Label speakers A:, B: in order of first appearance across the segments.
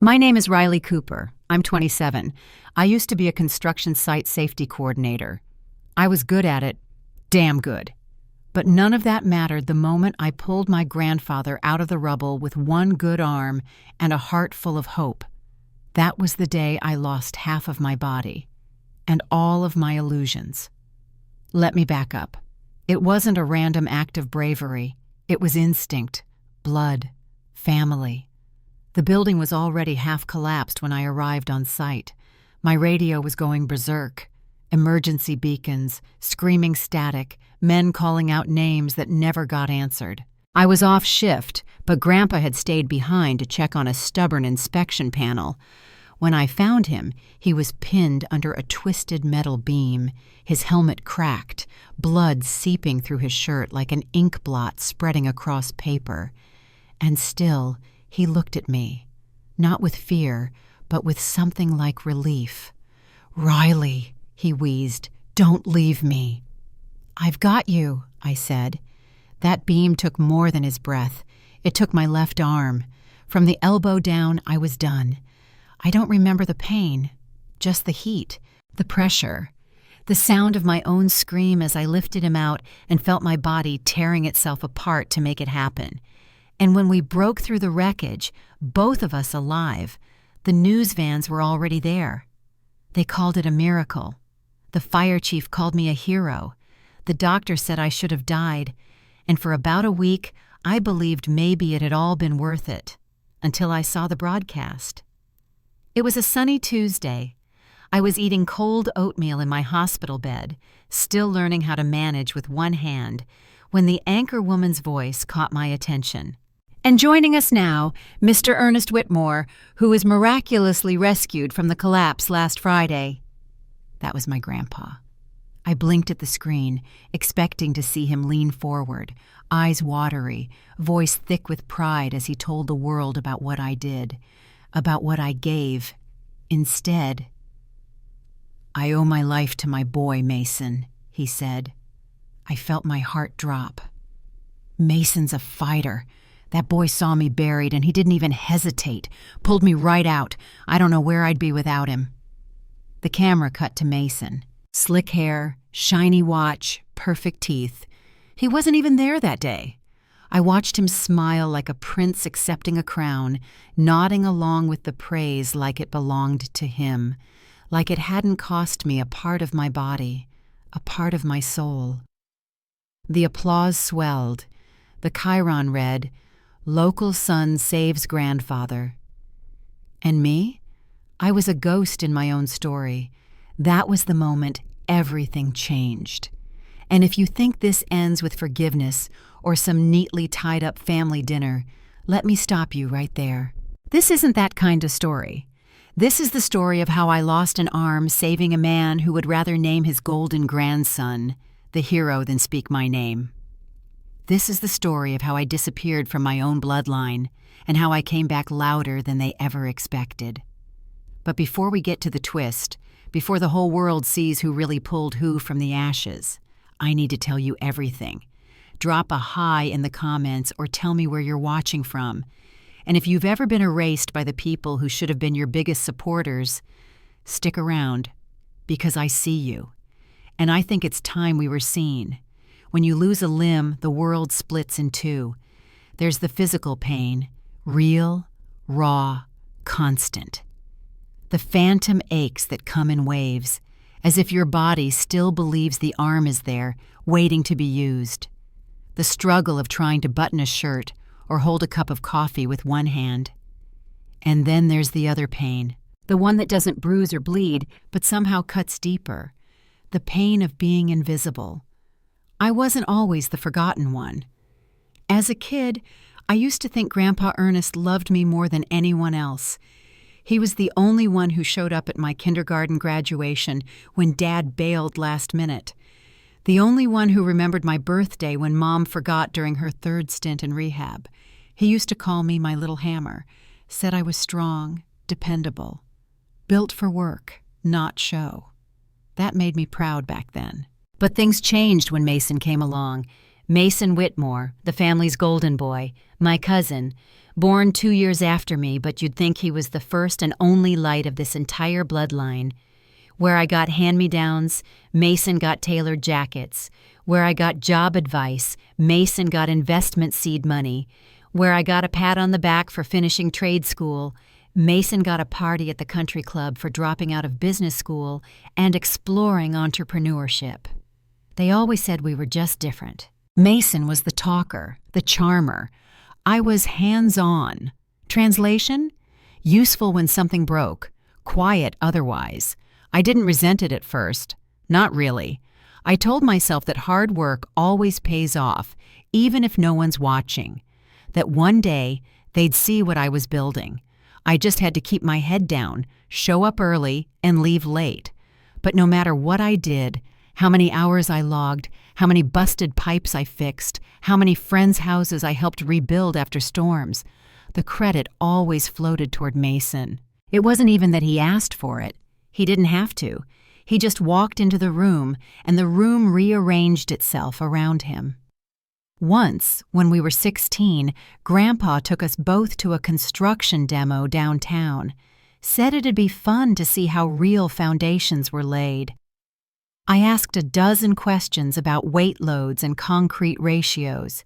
A: My name is Riley Cooper. I'm 27. I used to be a construction site safety coordinator. I was good at it, damn good. But none of that mattered the moment I pulled my grandfather out of the rubble with one good arm and a heart full of hope. That was the day I lost half of my body and all of my illusions. Let me back up. It wasn't a random act of bravery. It was instinct, blood, family. The building was already half collapsed when I arrived on site. My radio was going berserk. Emergency beacons, screaming static, men calling out names that never got answered. I was off shift, but Grandpa had stayed behind to check on a stubborn inspection panel. When I found him, he was pinned under a twisted metal beam, his helmet cracked, blood seeping through his shirt like an ink blot spreading across paper. And still, he looked at me, not with fear, but with something like relief. "Riley," he wheezed, "don't leave me." "I've got you," I said. That beam took more than his breath. It took my left arm. From the elbow down, I was done. I don't remember the pain, just the heat, the pressure, the sound of my own scream as I lifted him out and felt my body tearing itself apart to make it happen. And when we broke through the wreckage, both of us alive, the news vans were already there. They called it a miracle. The fire chief called me a hero. The doctor said I should have died. And for about a week, I believed maybe it had all been worth it, until I saw the broadcast. It was a sunny Tuesday. I was eating cold oatmeal in my hospital bed, still learning how to manage with one hand, when the anchor woman's voice caught my attention. And joining us now, Mr. Ernest Whitmore, who was miraculously rescued from the collapse last Friday. That was my grandpa. I blinked at the screen, expecting to see him lean forward, eyes watery, voice thick with pride as he told the world about what I did, about what I gave. Instead, "I owe my life to my boy, Mason," he said. I felt my heart drop. "Mason's a fighter. That boy saw me buried and he didn't even hesitate, pulled me right out. I don't know where I'd be without him." The camera cut to Mason. Slick hair, shiny watch, perfect teeth. He wasn't even there that day. I watched him smile like a prince accepting a crown, nodding along with the praise like it belonged to him, like it hadn't cost me a part of my body, a part of my soul. The applause swelled. The chyron read, "Local son saves grandfather." And me? I was a ghost in my own story. That was the moment everything changed. And if you think this ends with forgiveness or some neatly tied-up family dinner, let me stop you right there. This isn't that kind of story. This is the story of how I lost an arm saving a man who would rather name his golden grandson the hero than speak my name. This is the story of how I disappeared from my own bloodline and how I came back louder than they ever expected. But before we get to the twist, before the whole world sees who really pulled who from the ashes, I need to tell you everything. Drop a hi in the comments or tell me where you're watching from. And if you've ever been erased by the people who should have been your biggest supporters, stick around, because I see you. And I think it's time we were seen. When you lose a limb, the world splits in two. There's the physical pain, real, raw, constant. The phantom aches that come in waves, as if your body still believes the arm is there, waiting to be used. The struggle of trying to button a shirt or hold a cup of coffee with one hand. And then there's the other pain, the one that doesn't bruise or bleed, but somehow cuts deeper. The pain of being invisible. I wasn't always the forgotten one. As a kid, I used to think Grandpa Ernest loved me more than anyone else. He was the only one who showed up at my kindergarten graduation when Dad bailed last minute. The only one who remembered my birthday when Mom forgot during her third stint in rehab. He used to call me my little hammer, said I was strong, dependable, built for work, not show. That made me proud back then. But things changed when Mason came along. Mason Whitmore, the family's golden boy, my cousin, Born 2 years after me, but you'd think he was the first and only light of this entire bloodline. Where I got hand-me-downs, Mason got tailored jackets. Where I got job advice, Mason got investment seed money. Where I got a pat on the back for finishing trade school, Mason got a party at the country club for dropping out of business school and exploring entrepreneurship. They always said we were just different. Mason was the talker, the charmer. I was hands-on. Translation? Useful when something broke, quiet otherwise. I didn't resent it at first. Not really. I told myself that hard work always pays off, even if no one's watching. That one day, they'd see what I was building. I just had to keep my head down, show up early, and leave late. But no matter what I did, how many hours I logged, how many busted pipes I fixed, how many friends' houses I helped rebuild after storms, the credit always floated toward Mason. It wasn't even that he asked for it. He didn't have to. He just walked into the room, and the room rearranged itself around him. Once, when we were 16, Grandpa took us both to a construction demo downtown. Said it'd be fun to see how real foundations were laid. I asked a dozen questions about weight loads and concrete ratios.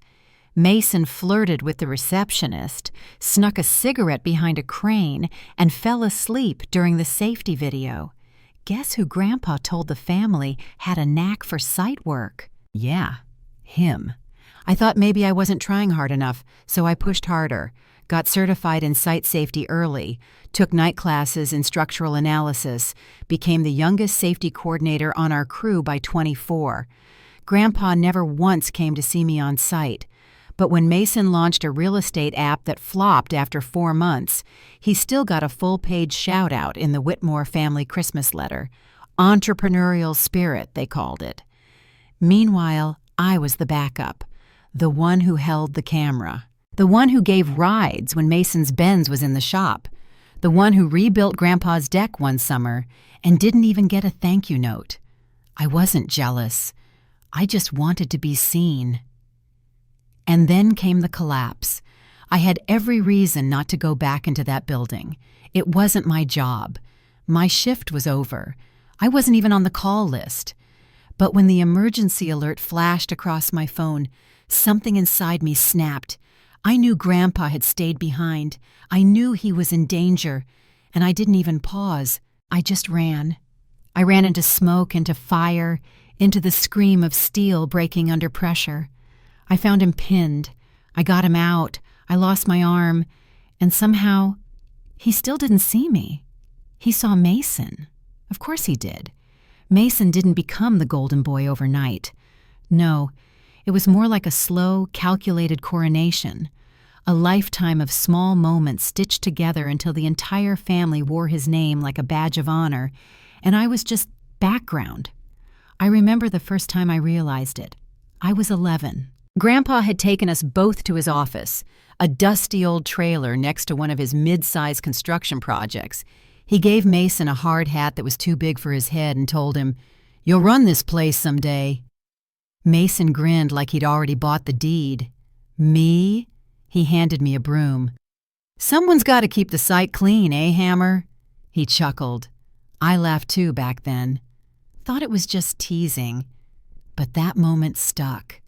A: Mason flirted with the receptionist, snuck a cigarette behind a crane, and fell asleep during the safety video. Guess who Grandpa told the family had a knack for site work? Yeah, him. I thought maybe I wasn't trying hard enough, so I pushed harder, got certified in site safety early, took night classes in structural analysis, became the youngest safety coordinator on our crew by 24. Grandpa never once came to see me on site, but when Mason launched a real estate app that flopped after 4 months, he still got a full-page shout-out in the Whitmore family Christmas letter. Entrepreneurial spirit, they called it. Meanwhile, I was the backup. The one who held the camera. The one who gave rides when Mason's Benz was in the shop. The one who rebuilt Grandpa's deck one summer and didn't even get a thank you note. I wasn't jealous. I just wanted to be seen. And then came the collapse. I had every reason not to go back into that building. It wasn't my job. My shift was over. I wasn't even on the call list. But when the emergency alert flashed across my phone, something inside me snapped. I knew Grandpa had stayed behind. I knew he was in danger. And I didn't even pause. I just ran. I ran into smoke, into fire, into the scream of steel breaking under pressure. I found him pinned. I got him out. I lost my arm. And somehow, he still didn't see me. He saw Mason. Of course he did. Mason didn't become the golden boy overnight. No, it was more like a slow, calculated coronation. A lifetime of small moments stitched together until the entire family wore his name like a badge of honor, and I was just background. I remember the first time I realized it. I was 11. Grandpa had taken us both to his office, a dusty old trailer next to one of his mid-sized construction projects. He gave Mason a hard hat that was too big for his head and told him, "You'll run this place someday." Mason grinned like he'd already bought the deed. Me? He handed me a broom. "Someone's got to keep the site clean, eh, Hammer?" He chuckled. I laughed too back then. Thought it was just teasing. But that moment stuck.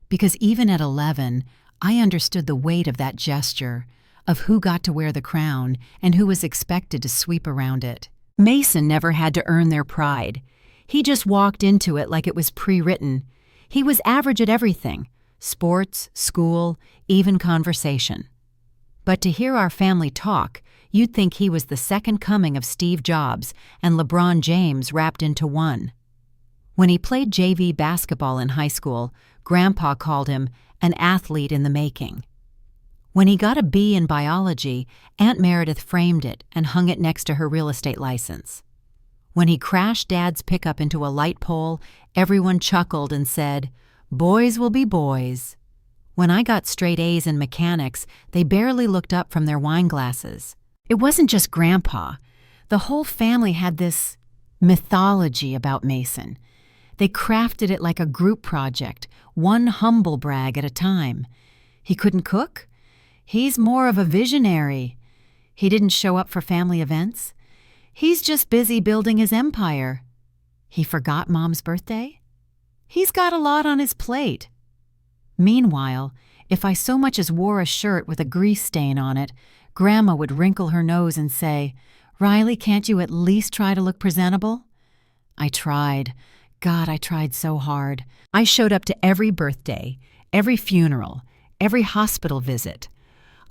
A: Because even at 11, I understood the weight of that gesture, of who got to wear the crown and who was expected to sweep around it. Mason never had to earn their pride. He just walked into it like it was pre-written. He was average at everything: sports, school, even conversation. But to hear our family talk, you'd think he was the second coming of Steve Jobs and LeBron James wrapped into one. When he played JV basketball in high school, Grandpa called him an athlete in the making. When he got a B in biology, Aunt Meredith framed it and hung it next to her real estate license. When he crashed Dad's pickup into a light pole, everyone chuckled and said, "Boys will be boys." When I got straight A's in mechanics, they barely looked up from their wine glasses. It wasn't just Grandpa. The whole family had this mythology about Mason. They crafted it like a group project, one humble brag at a time. He couldn't cook? He's more of a visionary. He didn't show up for family events. He's just busy building his empire. He forgot Mom's birthday? He's got a lot on his plate. Meanwhile, if I so much as wore a shirt with a grease stain on it, Grandma would wrinkle her nose and say, "Riley, can't you at least try to look presentable?" I tried. God, I tried so hard. I showed up to every birthday, every funeral, every hospital visit.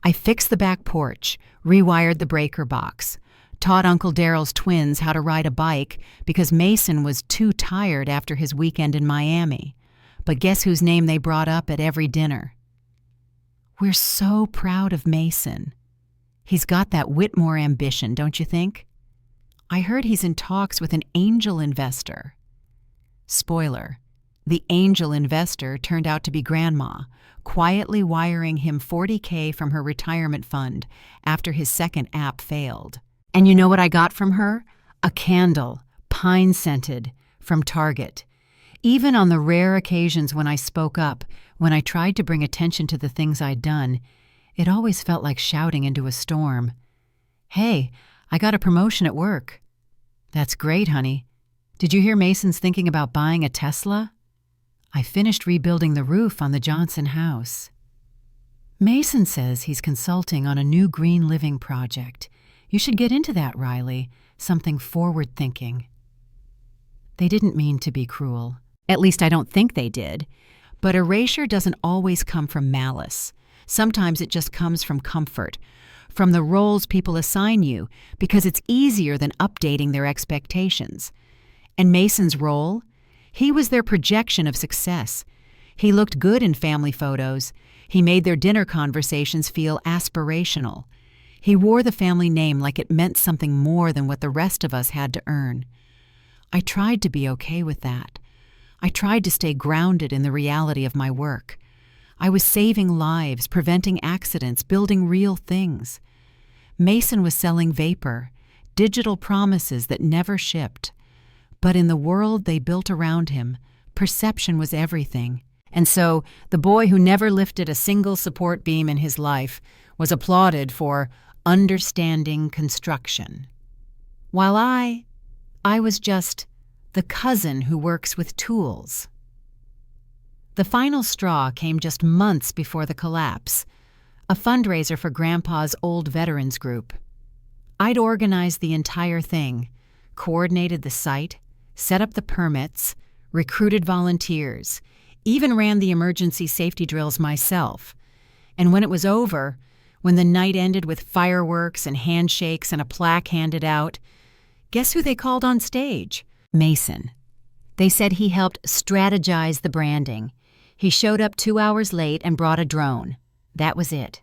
A: I fixed the back porch, rewired the breaker box, taught Uncle Daryl's twins how to ride a bike because Mason was too tired after his weekend in Miami. But guess whose name they brought up at every dinner? We're so proud of Mason. He's got that Whitmore ambition, don't you think? I heard he's in talks with an angel investor. Spoiler, the angel investor turned out to be Grandma, quietly wiring him $40K from her retirement fund after his second app failed. And you know what I got from her? A candle, pine-scented, from Target. Even on the rare occasions when I spoke up, when I tried to bring attention to the things I'd done, it always felt like shouting into a storm. "Hey, I got a promotion at work." "That's great, honey. Did you hear Mason's thinking about buying a Tesla?" "I finished rebuilding the roof on the Johnson house." "Mason says he's consulting on a new green living project. You should get into that, Riley. Something forward-thinking." They didn't mean to be cruel. At least I don't think they did. But erasure doesn't always come from malice. Sometimes it just comes from comfort, from the roles people assign you, because it's easier than updating their expectations. And Mason's role? He was their projection of success. He looked good in family photos. He made their dinner conversations feel aspirational. He wore the family name like it meant something more than what the rest of us had to earn. I tried to be okay with that. I tried to stay grounded in the reality of my work. I was saving lives, preventing accidents, building real things. Mason was selling vapor, digital promises that never shipped. But in the world they built around him, perception was everything. And so the boy who never lifted a single support beam in his life was applauded for understanding construction. While I was just the cousin who works with tools. The final straw came just months before the collapse, a fundraiser for Grandpa's old veterans group. I'd organized the entire thing, coordinated the site, set up the permits, recruited volunteers, even ran the emergency safety drills myself. And when it was over, when the night ended with fireworks and handshakes and a plaque handed out, guess who they called on stage? Mason. They said he helped strategize the branding. He showed up 2 hours late and brought a drone. That was it.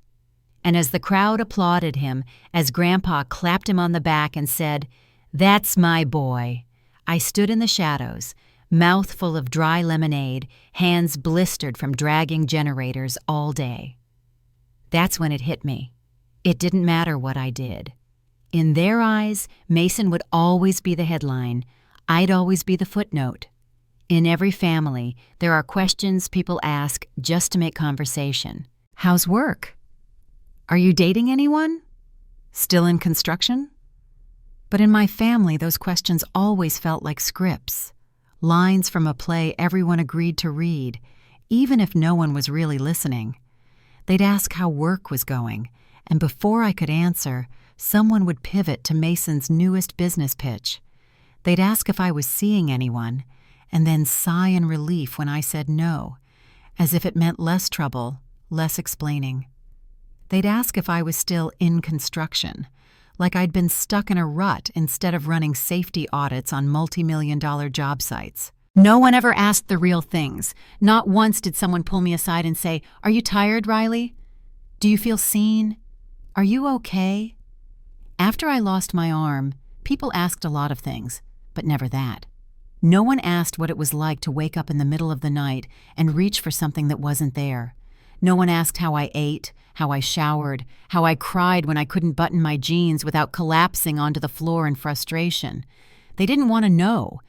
A: And as the crowd applauded him, as Grandpa clapped him on the back and said, "That's my boy," I stood in the shadows, mouth full of dry lemonade, hands blistered from dragging generators all day. That's when it hit me. It didn't matter what I did. In their eyes, Mason would always be the headline. I'd always be the footnote. In every family, there are questions people ask just to make conversation. How's work? Are you dating anyone? Still in construction? But in my family, those questions always felt like scripts, lines from a play everyone agreed to read, even if no one was really listening. They'd ask how work was going, and before I could answer, someone would pivot to Mason's newest business pitch. They'd ask if I was seeing anyone, and then sigh in relief when I said no, as if it meant less trouble, less explaining. They'd ask if I was still in construction, like I'd been stuck in a rut instead of running safety audits on multi-million-dollar job sites. No one ever asked the real things. Not once did someone pull me aside and say, "Are you tired, Riley? Do you feel seen? Are you okay?" After I lost my arm, people asked a lot of things, but never that. No one asked what it was like to wake up in the middle of the night and reach for something that wasn't there. No one asked how I ate, how I showered, how I cried when I couldn't button my jeans without collapsing onto the floor in frustration. They didn't want to know.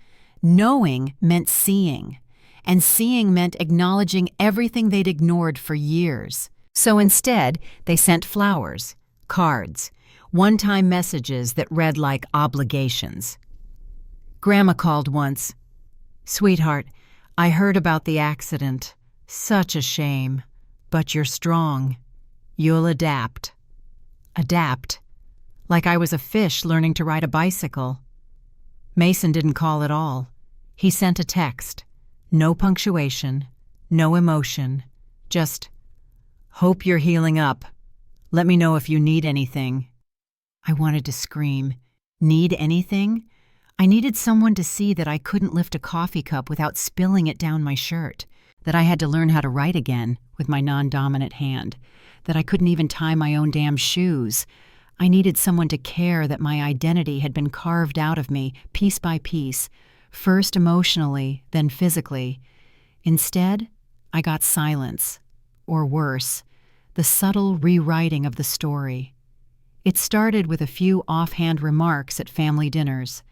A: Knowing meant seeing, and seeing meant acknowledging everything they'd ignored for years. So instead, they sent flowers, cards, one-time messages that read like obligations. Grandma called once. "Sweetheart, I heard about the accident. Such a shame. But you're strong. You'll adapt." Adapt? Like I was a fish learning to ride a bicycle. Mason didn't call at all. He sent a text. No punctuation, no emotion, just, "Hope you're healing up. Let me know if you need anything." I wanted to scream. Need anything? I needed someone to see that I couldn't lift a coffee cup without spilling it down my shirt, that I had to learn how to write again with my non-dominant hand, that I couldn't even tie my own damn shoes. I needed someone to care that my identity had been carved out of me piece by piece, first emotionally, then physically. Instead, I got silence, or worse, the subtle rewriting of the story. It started with a few offhand remarks at family dinners.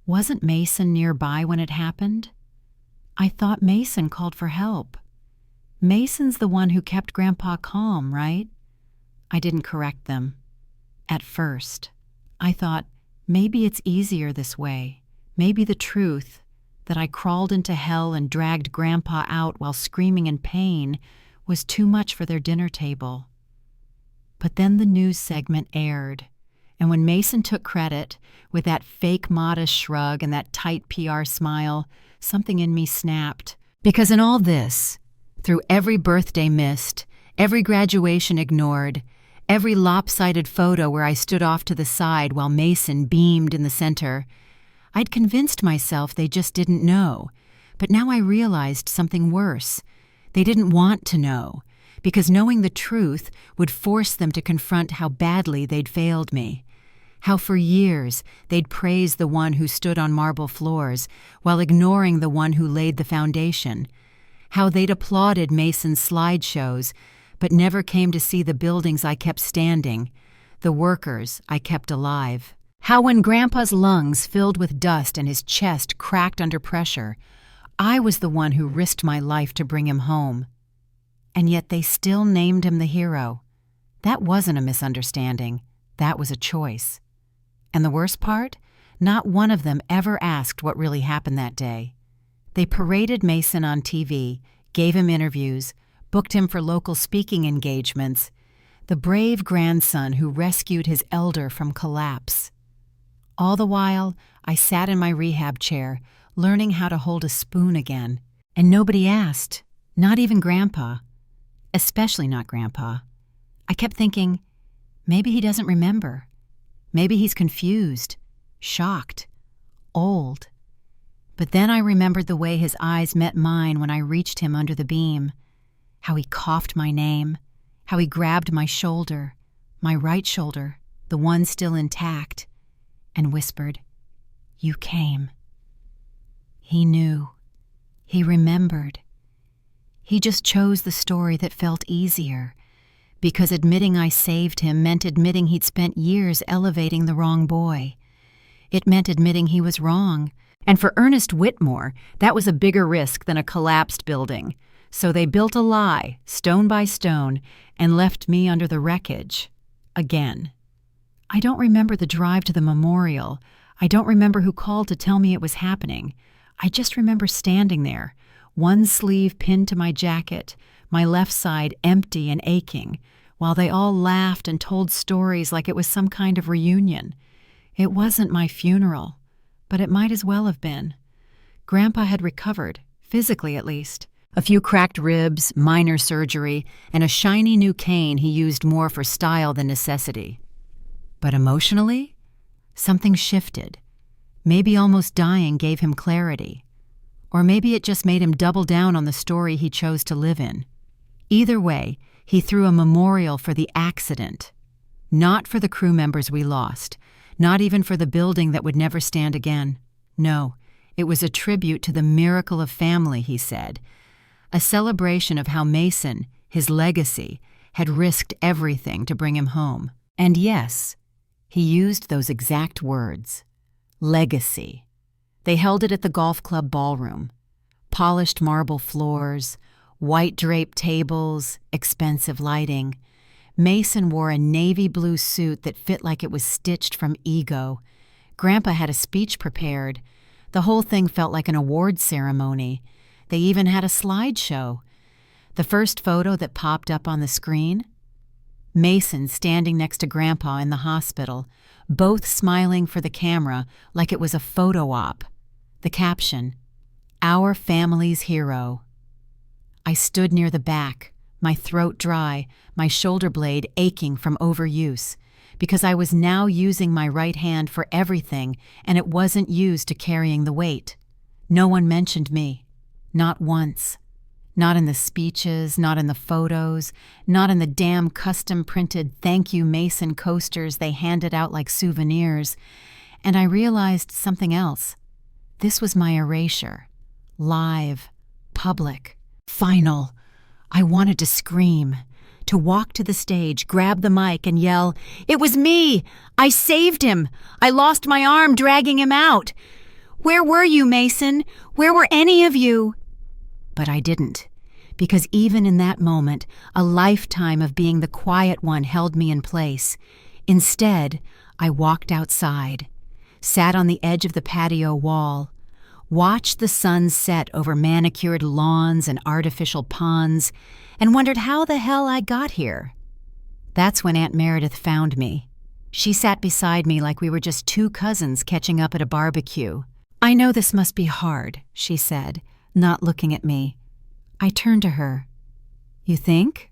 A: Wasn't Mason nearby when it happened? I thought Mason called for help. Mason's the one who kept Grandpa calm, right? I didn't correct them. At first, I thought, maybe it's easier this way. Maybe the truth, that I crawled into hell and dragged Grandpa out while screaming in pain, was too much for their dinner table. But then the news segment aired, and when Mason took credit, with that fake modest shrug and that tight PR smile, something in me snapped. Because in all this, through every birthday missed, every graduation ignored, every lopsided photo where I stood off to the side while Mason beamed in the center, I'd convinced myself they just didn't know. But now I realized something worse. They didn't want to know, because knowing the truth would force them to confront how badly they'd failed me. How for years they'd praised the one who stood on marble floors while ignoring the one who laid the foundation. How they'd applauded Mason's slideshows, but never came to see the buildings I kept standing, the workers I kept alive. How when Grandpa's lungs filled with dust and his chest cracked under pressure, I was the one who risked my life to bring him home. And yet they still named him the hero. That wasn't a misunderstanding. That was a choice. And the worst part? Not one of them ever asked what really happened that day. They paraded Mason on TV, gave him interviews, booked him for local speaking engagements, the brave grandson who rescued his elder from collapse. All the while, I sat in my rehab chair, learning how to hold a spoon again, and nobody asked, not even Grandpa. Especially not Grandpa. I kept thinking, maybe he doesn't remember. Maybe he's confused, shocked, old. But then I remembered the way his eyes met mine when I reached him under the beam, how he coughed my name, how he grabbed my shoulder, my right shoulder, the one still intact, and whispered, "You came." He knew. He remembered. He just chose the story that felt easier, because admitting I saved him meant admitting he'd spent years elevating the wrong boy. It meant admitting he was wrong. And for Ernest Whitmore, that was a bigger risk than a collapsed building. So they built a lie, stone by stone, and left me under the wreckage. Again. I don't remember the drive to the memorial. I don't remember who called to tell me it was happening. I just remember standing there, one sleeve pinned to my jacket, my left side empty and aching, while they all laughed and told stories like it was some kind of reunion. It wasn't my funeral, but it might as well have been. Grandpa had recovered, physically at least. A few cracked ribs, minor surgery, and a shiny new cane he used more for style than necessity. But emotionally, something shifted. Maybe almost dying gave him clarity. Or maybe it just made him double down on the story he chose to live in. Either way, he threw a memorial for the accident. Not for the crew members we lost. Not even for the building that would never stand again. No, it was a tribute to the miracle of family, he said. A celebration of how Mason, his legacy, had risked everything to bring him home. And yes, he used those exact words. Legacy. They held it at the golf club ballroom. Polished marble floors, White draped tables, expensive lighting. Mason wore a navy blue suit that fit like it was stitched from ego. Grandpa had a speech prepared. The whole thing felt like an award ceremony. They even had a slideshow. The first photo that popped up on the screen? Mason standing next to Grandpa in the hospital, both smiling for the camera like it was a photo op. The caption, "Our family's hero." I stood near the back, my throat dry, my shoulder blade aching from overuse, because I was now using my right hand for everything and it wasn't used to carrying the weight. No one mentioned me. Not once. Not in the speeches, not in the photos, not in the damn custom-printed "Thank You Mason" coasters they handed out like souvenirs. And I realized something else. This was my erasure. Live. Public. Final. I wanted to scream. To walk to the stage, grab the mic, and yell, "It was me! I saved him! I lost my arm dragging him out! Where were you, Mason? Where were any of you?" But I didn't, because even in that moment, a lifetime of being the quiet one held me in place. Instead, I walked outside, sat on the edge of the patio wall, watched the sun set over manicured lawns and artificial ponds, and wondered how the hell I got here. That's when Aunt Meredith found me. She sat beside me like we were just two cousins catching up at a barbecue. "I know this must be hard," she said, not looking at me. I turned to her. "You think?"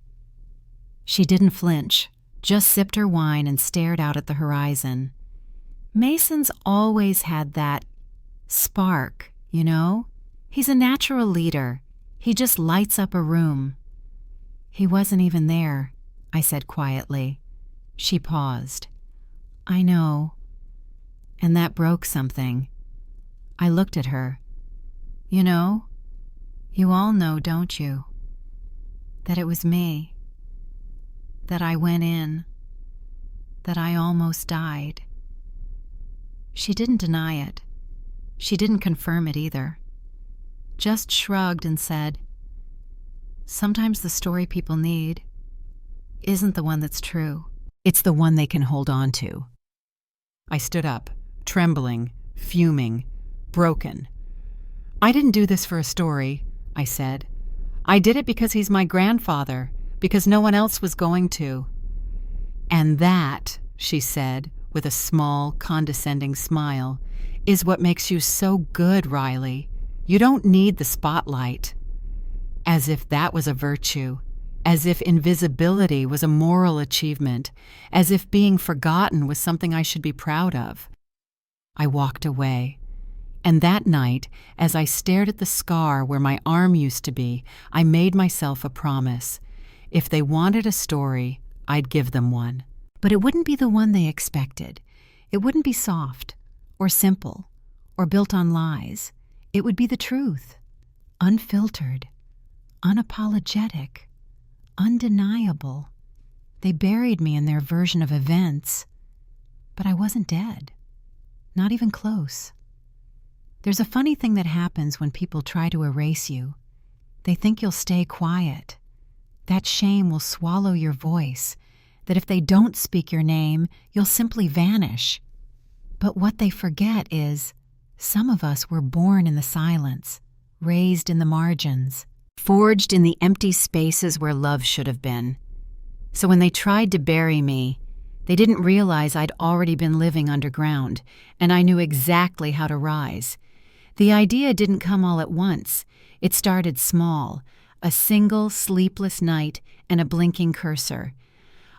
A: She didn't flinch, just sipped her wine and stared out at the horizon. Mason's always had that spark, you know? He's a natural leader. He just lights up a room. "He wasn't even there," I said quietly. She paused. "I know." And that broke something. I looked at her. "You know? You all know, don't you? That it was me. That I went in. That I almost died." She didn't deny it. She didn't confirm it either. Just shrugged and said, "Sometimes the story people need isn't the one that's true. It's the one they can hold on to." I stood up, trembling, fuming, broken. "I didn't do this for a story," I said. "I did it because he's my grandfather, because no one else was going to." "And that," she said, with a small, condescending smile, "is what makes you so good, Riley. You don't need the spotlight." As if that was a virtue, as if invisibility was a moral achievement, as if being forgotten was something I should be proud of. I walked away. And that night, as I stared at the scar where my arm used to be, I made myself a promise. If they wanted a story, I'd give them one. But it wouldn't be the one they expected. It wouldn't be soft, or simple, or built on lies. It would be the truth. Unfiltered, unapologetic, undeniable. They buried me in their version of events. But I wasn't dead. Not even close. There's a funny thing that happens when people try to erase you. They think you'll stay quiet. That shame will swallow your voice, that if they don't speak your name, you'll simply vanish. But what they forget is, some of us were born in the silence, raised in the margins, forged in the empty spaces where love should have been. So when they tried to bury me, they didn't realize I'd already been living underground, and I knew exactly how to rise. The idea didn't come all at once. It started small, a single sleepless night and a blinking cursor.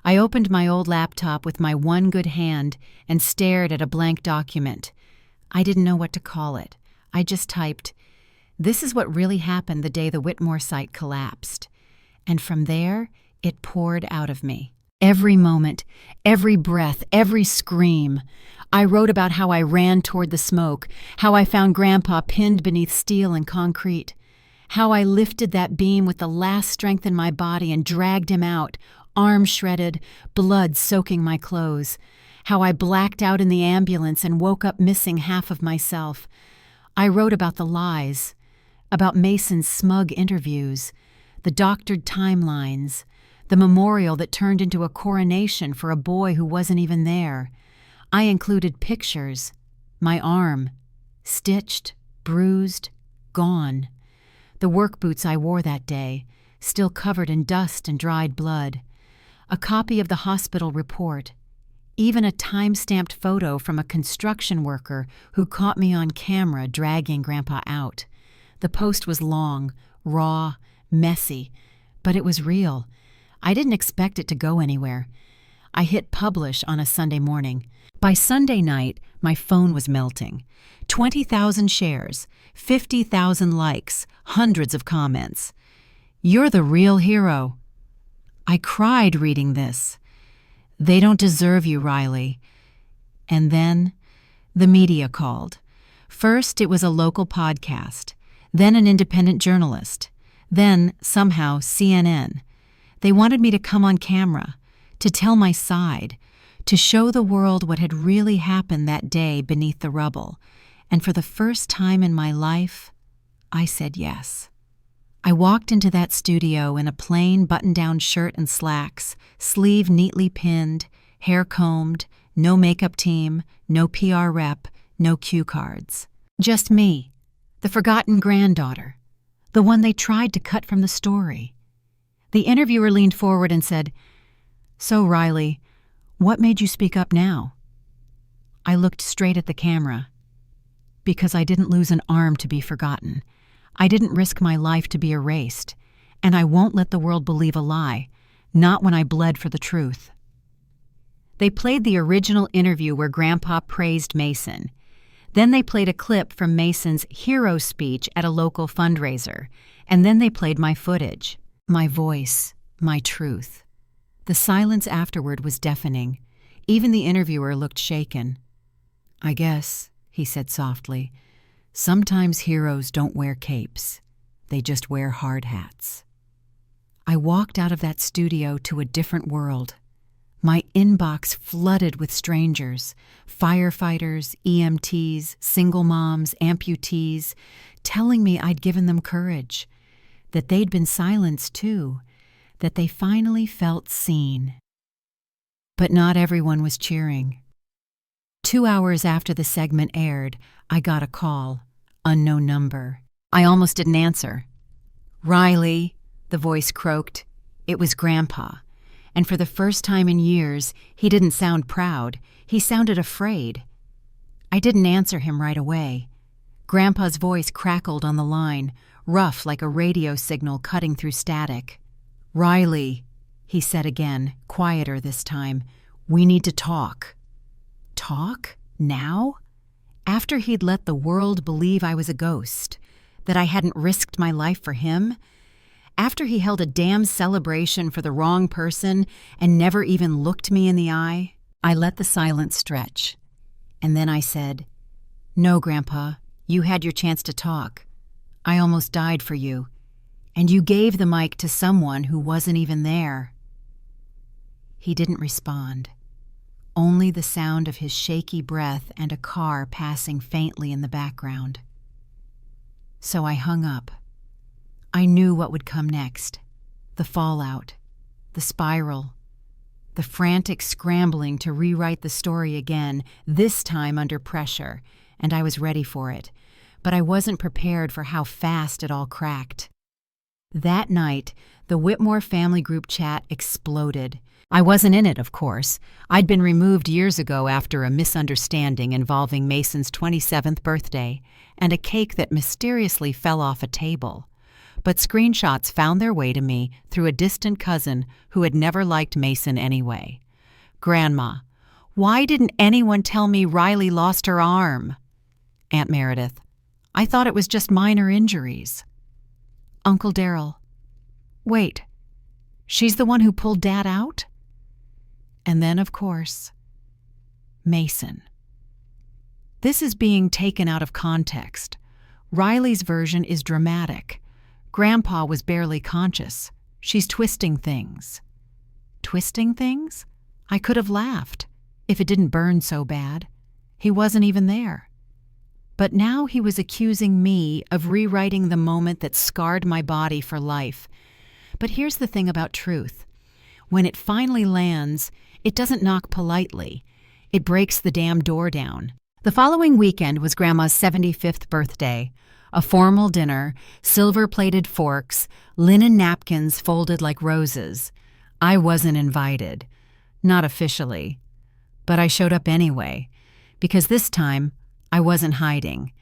A: I opened my old laptop with my one good hand and stared at a blank document. I didn't know what to call it. I just typed, "This is what really happened the day the Whitmore site collapsed." And from there, it poured out of me. Every moment, every breath, every scream. I wrote about how I ran toward the smoke, how I found Grandpa pinned beneath steel and concrete, how I lifted that beam with the last strength in my body and dragged him out, arm shredded, blood soaking my clothes, how I blacked out in the ambulance and woke up missing half of myself. I wrote about the lies, about Mason's smug interviews, the doctored timelines, the memorial that turned into a coronation for a boy who wasn't even there. I included pictures, my arm, stitched, bruised, gone. The work boots I wore that day, still covered in dust and dried blood. A copy of the hospital report. Even a time-stamped photo from a construction worker who caught me on camera dragging Grandpa out. The post was long, raw, messy, but it was real. I didn't expect it to go anywhere. I hit publish on a Sunday morning. By Sunday night, my phone was melting. 20,000 shares, 50,000 likes, hundreds of comments. "You're the real hero." I cried reading this. "They don't deserve you, Riley." And then the media called. First, it was a local podcast, then an independent journalist, then, somehow, CNN. They wanted me to come on camera, to tell my side, to show the world what had really happened that day beneath the rubble. And for the first time in my life, I said yes. I walked into that studio in a plain button-down shirt and slacks, sleeve neatly pinned, hair combed, no makeup team, no PR rep, no cue cards. Just me, the forgotten granddaughter, the one they tried to cut from the story. The interviewer leaned forward and said, "So, Riley, what made you speak up now?" I looked straight at the camera. Because I didn't lose an arm to be forgotten. I didn't risk my life to be erased. And I won't let the world believe a lie, not when I bled for the truth. They played the original interview where Grandpa praised Mason. Then they played a clip from Mason's hero speech at a local fundraiser. And then they played my footage, my voice, my truth. The silence afterward was deafening. Even the interviewer looked shaken. "I guess," he said softly, "sometimes heroes don't wear capes. They just wear hard hats." I walked out of that studio to a different world. My inbox flooded with strangers, firefighters, EMTs, single moms, amputees, telling me I'd given them courage, that they'd been silenced too, that they finally felt seen. But not everyone was cheering. 2 hours after the segment aired, I got a call, unknown number. I almost didn't answer. "Riley," the voice croaked. It was Grandpa. And for the first time in years, he didn't sound proud. He sounded afraid. I didn't answer him right away. Grandpa's voice crackled on the line, rough like a radio signal cutting through static. "Riley," he said again, quieter this time, "we need to talk." Talk? Now? After he'd let the world believe I was a ghost, that I hadn't risked my life for him? After he held a damn celebration for the wrong person and never even looked me in the eye? I let the silence stretch. And then I said, "No, Grandpa, you had your chance to talk. I almost died for you. And you gave the mic to someone who wasn't even there." He didn't respond. Only the sound of his shaky breath and a car passing faintly in the background. So I hung up. I knew what would come next. The fallout, the spiral, the frantic scrambling to rewrite the story again, this time under pressure, and I was ready for it. But I wasn't prepared for how fast it all cracked. That night, the Whitmore family group chat exploded. I wasn't in it, of course. I'd been removed years ago after a misunderstanding involving Mason's 27th birthday and a cake that mysteriously fell off a table. But screenshots found their way to me through a distant cousin who had never liked Mason anyway. "Grandma, why didn't anyone tell me Riley lost her arm?" Aunt Meredith, "I thought it was just minor injuries." Uncle Darrell, "Wait, she's the one who pulled Dad out?" And then, of course, Mason. This is being taken out of context. Riley's version is dramatic. Grandpa was barely conscious. She's twisting things. Twisting things? I could have laughed, if it didn't burn so bad. He wasn't even there. But now he was accusing me of rewriting the moment that scarred my body for life. But here's the thing about truth. When it finally lands, it doesn't knock politely. It breaks the damn door down. The following weekend was Grandma's 75th birthday. A formal dinner, silver-plated forks, linen napkins folded like roses. I wasn't invited. Not officially. But I showed up anyway, because this time I wasn't hiding.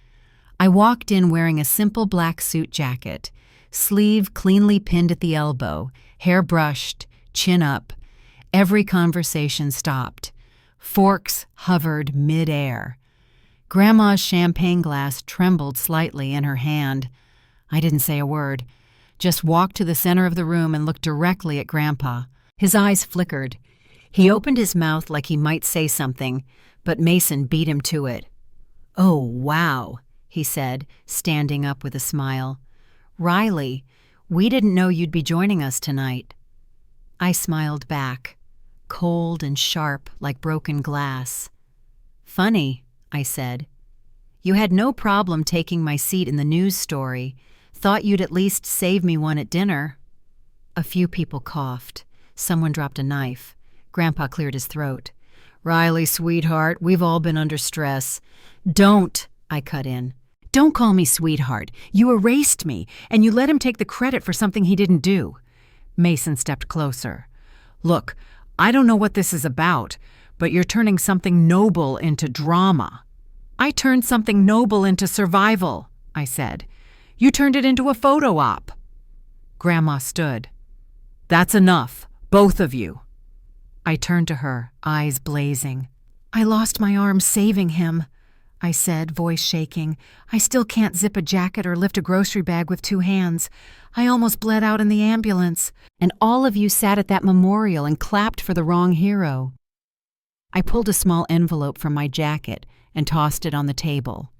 A: I walked in wearing a simple black suit jacket, sleeve cleanly pinned at the elbow, hair brushed, chin up. Every conversation stopped. Forks hovered mid-air. Grandma's champagne glass trembled slightly in her hand. I didn't say a word, just walked to the center of the room and looked directly at Grandpa. His eyes flickered. He opened his mouth like he might say something, but Mason beat him to it. "Oh, wow," he said, standing up with a smile. "Riley, we didn't know you'd be joining us tonight." I smiled back, cold and sharp like broken glass. "Funny," I said. "You had no problem taking my seat in the news story. Thought you'd at least save me one at dinner." A few people coughed. Someone dropped a knife. Grandpa cleared his throat. "Riley, sweetheart, we've all been under stress." "Don't," I cut in. "Don't call me sweetheart. You erased me, and you let him take the credit for something he didn't do." Mason stepped closer. "Look, I don't know what this is about, but you're turning something noble into drama." "I turned something noble into survival," I said. "You turned it into a photo op." Grandma stood. "That's enough, both of you." I turned to her, eyes blazing. "I lost my arm saving him," I said, voice shaking. "I still can't zip a jacket or lift a grocery bag with two hands. I almost bled out in the ambulance. And all of you sat at that memorial and clapped for the wrong hero." I pulled a small envelope from my jacket and tossed it on the table.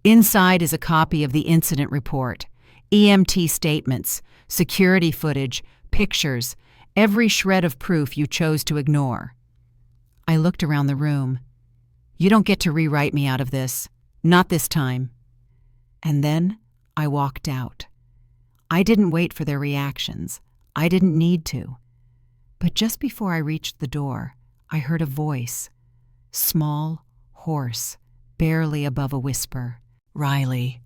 A: Inside is a copy of the incident report, EMT statements, security footage, pictures, every shred of proof you chose to ignore. I looked around the room. "You don't get to rewrite me out of this. Not this time." And then I walked out. I didn't wait for their reactions. I didn't need to. But just before I reached the door, I heard a voice, small, hoarse, barely above a whisper. "Riley."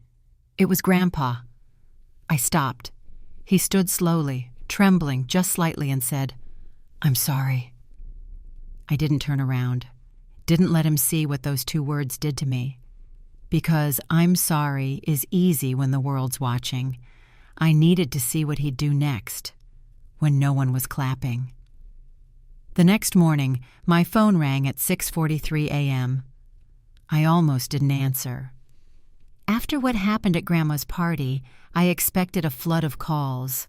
A: It was Grandpa. I stopped. He stood slowly, trembling just slightly, and said, "I'm sorry." I didn't turn around. Didn't let him see what those two words did to me. Because "I'm sorry" is easy when the world's watching. I needed to see what he'd do next, when no one was clapping. The next morning, my phone rang at 6:43 a.m. I almost didn't answer. After what happened at Grandma's party, I expected a flood of calls.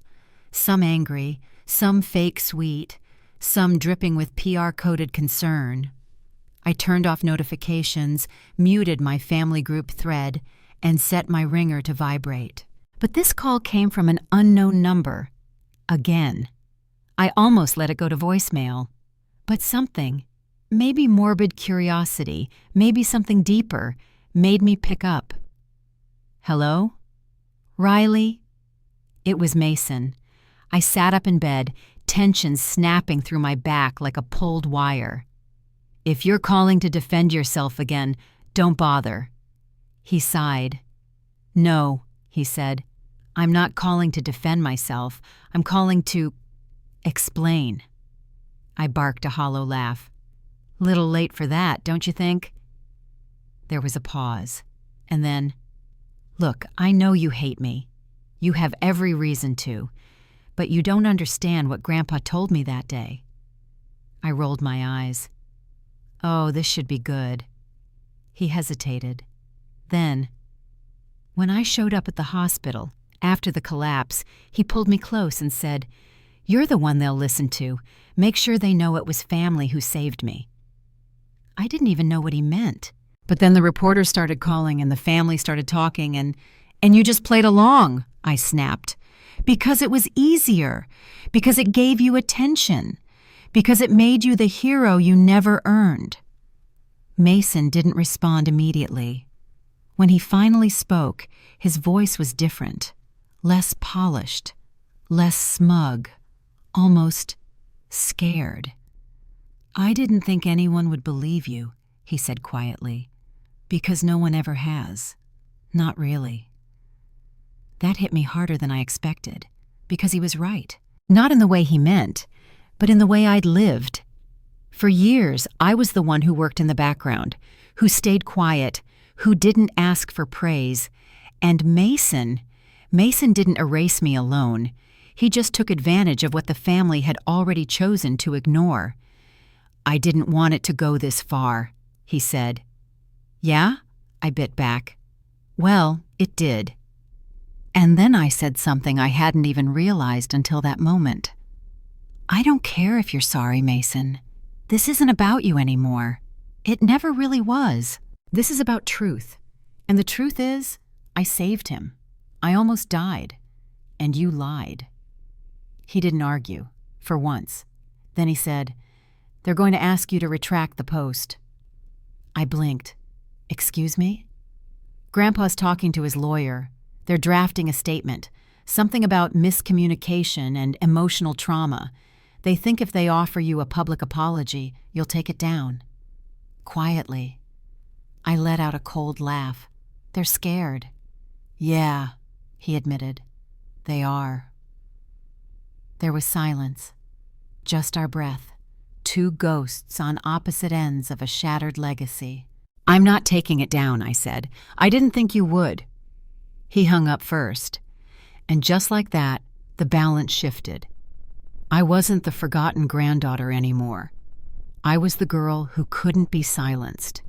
A: Some angry, some fake sweet, some dripping with PR-coded concern. I turned off notifications, muted my family group thread, and set my ringer to vibrate. But this call came from an unknown number. Again. I almost let it go to voicemail. But something, maybe morbid curiosity, maybe something deeper, made me pick up. "Hello? Riley?" It was Mason. I sat up in bed, tension snapping through my back like a pulled wire. "If you're calling to defend yourself again, don't bother." He sighed. "No," he said. "I'm not calling to defend myself. I'm calling to explain." I barked a hollow laugh. "Little late for that, don't you think?" There was a pause, and then, "Look, I know you hate me. You have every reason to, but you don't understand what Grandpa told me that day." I rolled my eyes. "Oh, this should be good." He hesitated. Then, when I showed up at the hospital, after the collapse, he pulled me close and said, "You're the one they'll listen to. Make sure they know it was family who saved me." I didn't even know what he meant. But then the reporters started calling and the family started talking and you just played along, I snapped. Because it was easier. Because it gave you attention. Because it made you the hero you never earned. Mason didn't respond immediately. When he finally spoke, his voice was different, less polished, less smug, almost scared. "I didn't think anyone would believe you," he said quietly, "because no one ever has. Not really." That hit me harder than I expected, because he was right. Not in the way he meant, but in the way I'd lived. For years, I was the one who worked in the background, who stayed quiet, who didn't ask for praise. And Mason didn't erase me alone. He just took advantage of what the family had already chosen to ignore. "I didn't want it to go this far," he said. "Yeah?" I bit back. "Well, it did." And then I said something I hadn't even realized until that moment. "I don't care if you're sorry, Mason. This isn't about you anymore. It never really was. This is about truth. And the truth is, I saved him. I almost died. And you lied." He didn't argue, for once. Then he said, "They're going to ask you to retract the post." I blinked. "Excuse me?" "Grandpa's talking to his lawyer. They're drafting a statement, something about miscommunication and emotional trauma. They think if they offer you a public apology, you'll take it down." Quietly, I let out a cold laugh. "They're scared." "Yeah," he admitted. "They are." There was silence, just our breath, two ghosts on opposite ends of a shattered legacy. "I'm not taking it down," I said. "I didn't think you would." He hung up first, and just like that, the balance shifted. I wasn't the forgotten granddaughter anymore. I was the girl who couldn't be silenced.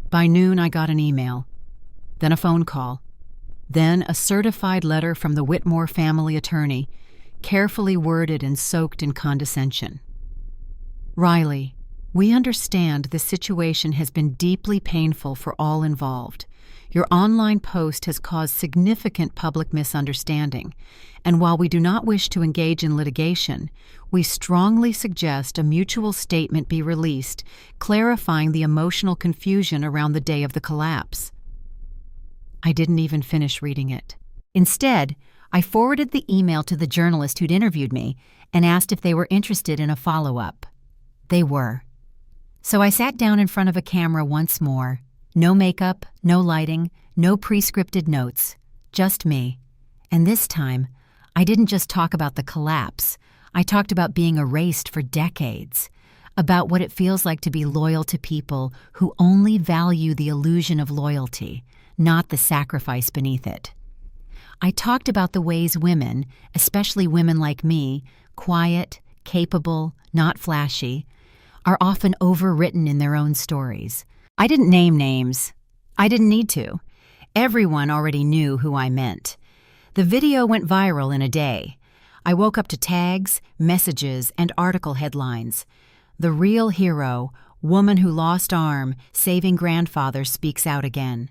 A: By noon, I got an email, then a phone call, then a certified letter from the Whitmore family attorney, carefully worded and soaked in condescension. "Riley, we understand this situation has been deeply painful for all involved. Your online post has caused significant public misunderstanding, and while we do not wish to engage in litigation, we strongly suggest a mutual statement be released clarifying the emotional confusion around the day of the collapse." I didn't even finish reading it. Instead, I forwarded the email to the journalist who'd interviewed me and asked if they were interested in a follow-up. They were. So I sat down in front of a camera once more. No makeup, no lighting, no pre-scripted notes, just me. And this time, I didn't just talk about the collapse. I talked about being erased for decades, about what it feels like to be loyal to people who only value the illusion of loyalty, not the sacrifice beneath it. I talked about the ways women, especially women like me, quiet, capable, not flashy, are often overwritten in their own stories. I didn't name names. I didn't need to. Everyone already knew who I meant. The video went viral in a day. I woke up to tags, messages, and article headlines. "The real hero, woman who lost arm, saving grandfather speaks out again."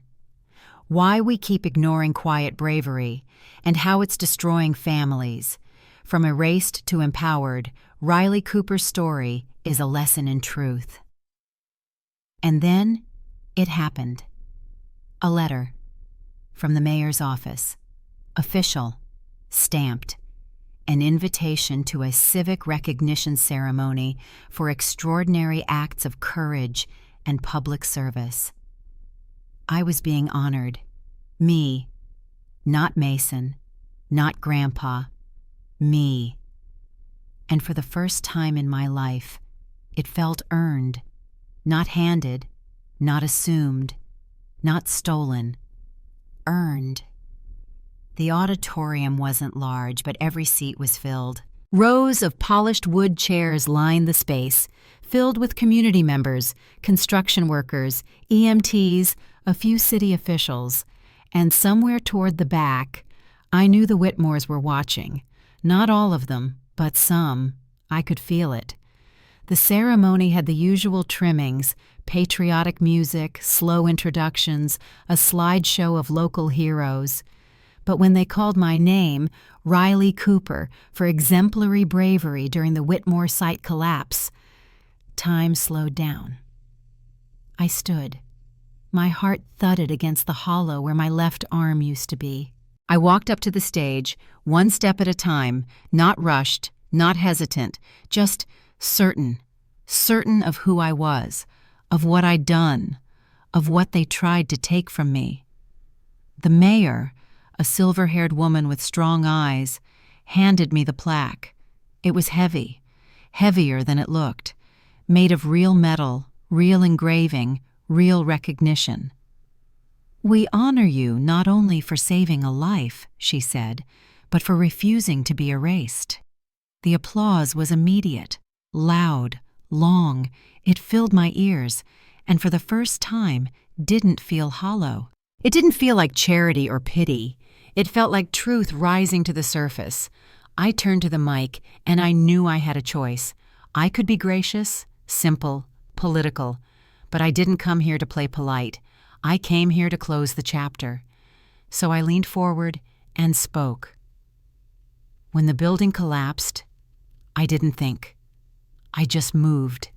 A: Why we keep ignoring quiet bravery, and how it's destroying families. From erased to empowered, Riley Cooper's story is a lesson in truth. And then it happened. A letter from the mayor's office, official, stamped, an invitation to a civic recognition ceremony for extraordinary acts of courage and public service. I was being honored. Me. Not Mason. Not Grandpa. Me. And for the first time in my life, it felt earned. Not handed, not assumed, not stolen. Earned. The auditorium wasn't large, but every seat was filled. Rows of polished wood chairs lined the space, filled with community members, construction workers, EMTs, a few city officials, and somewhere toward the back, I knew the Whitmores were watching. Not all of them, but some. I could feel it. The ceremony had the usual trimmings, patriotic music, slow introductions, a slideshow of local heroes. But when they called my name, Riley Cooper, for exemplary bravery during the Whitmore site collapse, time slowed down. I stood. My heart thudded against the hollow where my left arm used to be. I walked up to the stage, one step at a time, not rushed, not hesitant, just certain of who I was, of what I'd done, of what they tried to take from me. The mayor, a silver-haired woman with strong eyes, handed me the plaque. It was heavy, heavier than it looked, made of real metal, real engraving, real recognition. "We honor you not only for saving a life," she said, "but for refusing to be erased." The applause was immediate, loud, long. It filled my ears, and for the first time didn't feel hollow. It didn't feel like charity or pity. It felt like truth rising to the surface. I turned to the mic, and I knew I had a choice. I could be gracious, simple, political, but I didn't come here to play polite. I came here to close the chapter. So I leaned forward and spoke. When the building collapsed, I didn't think. I just moved.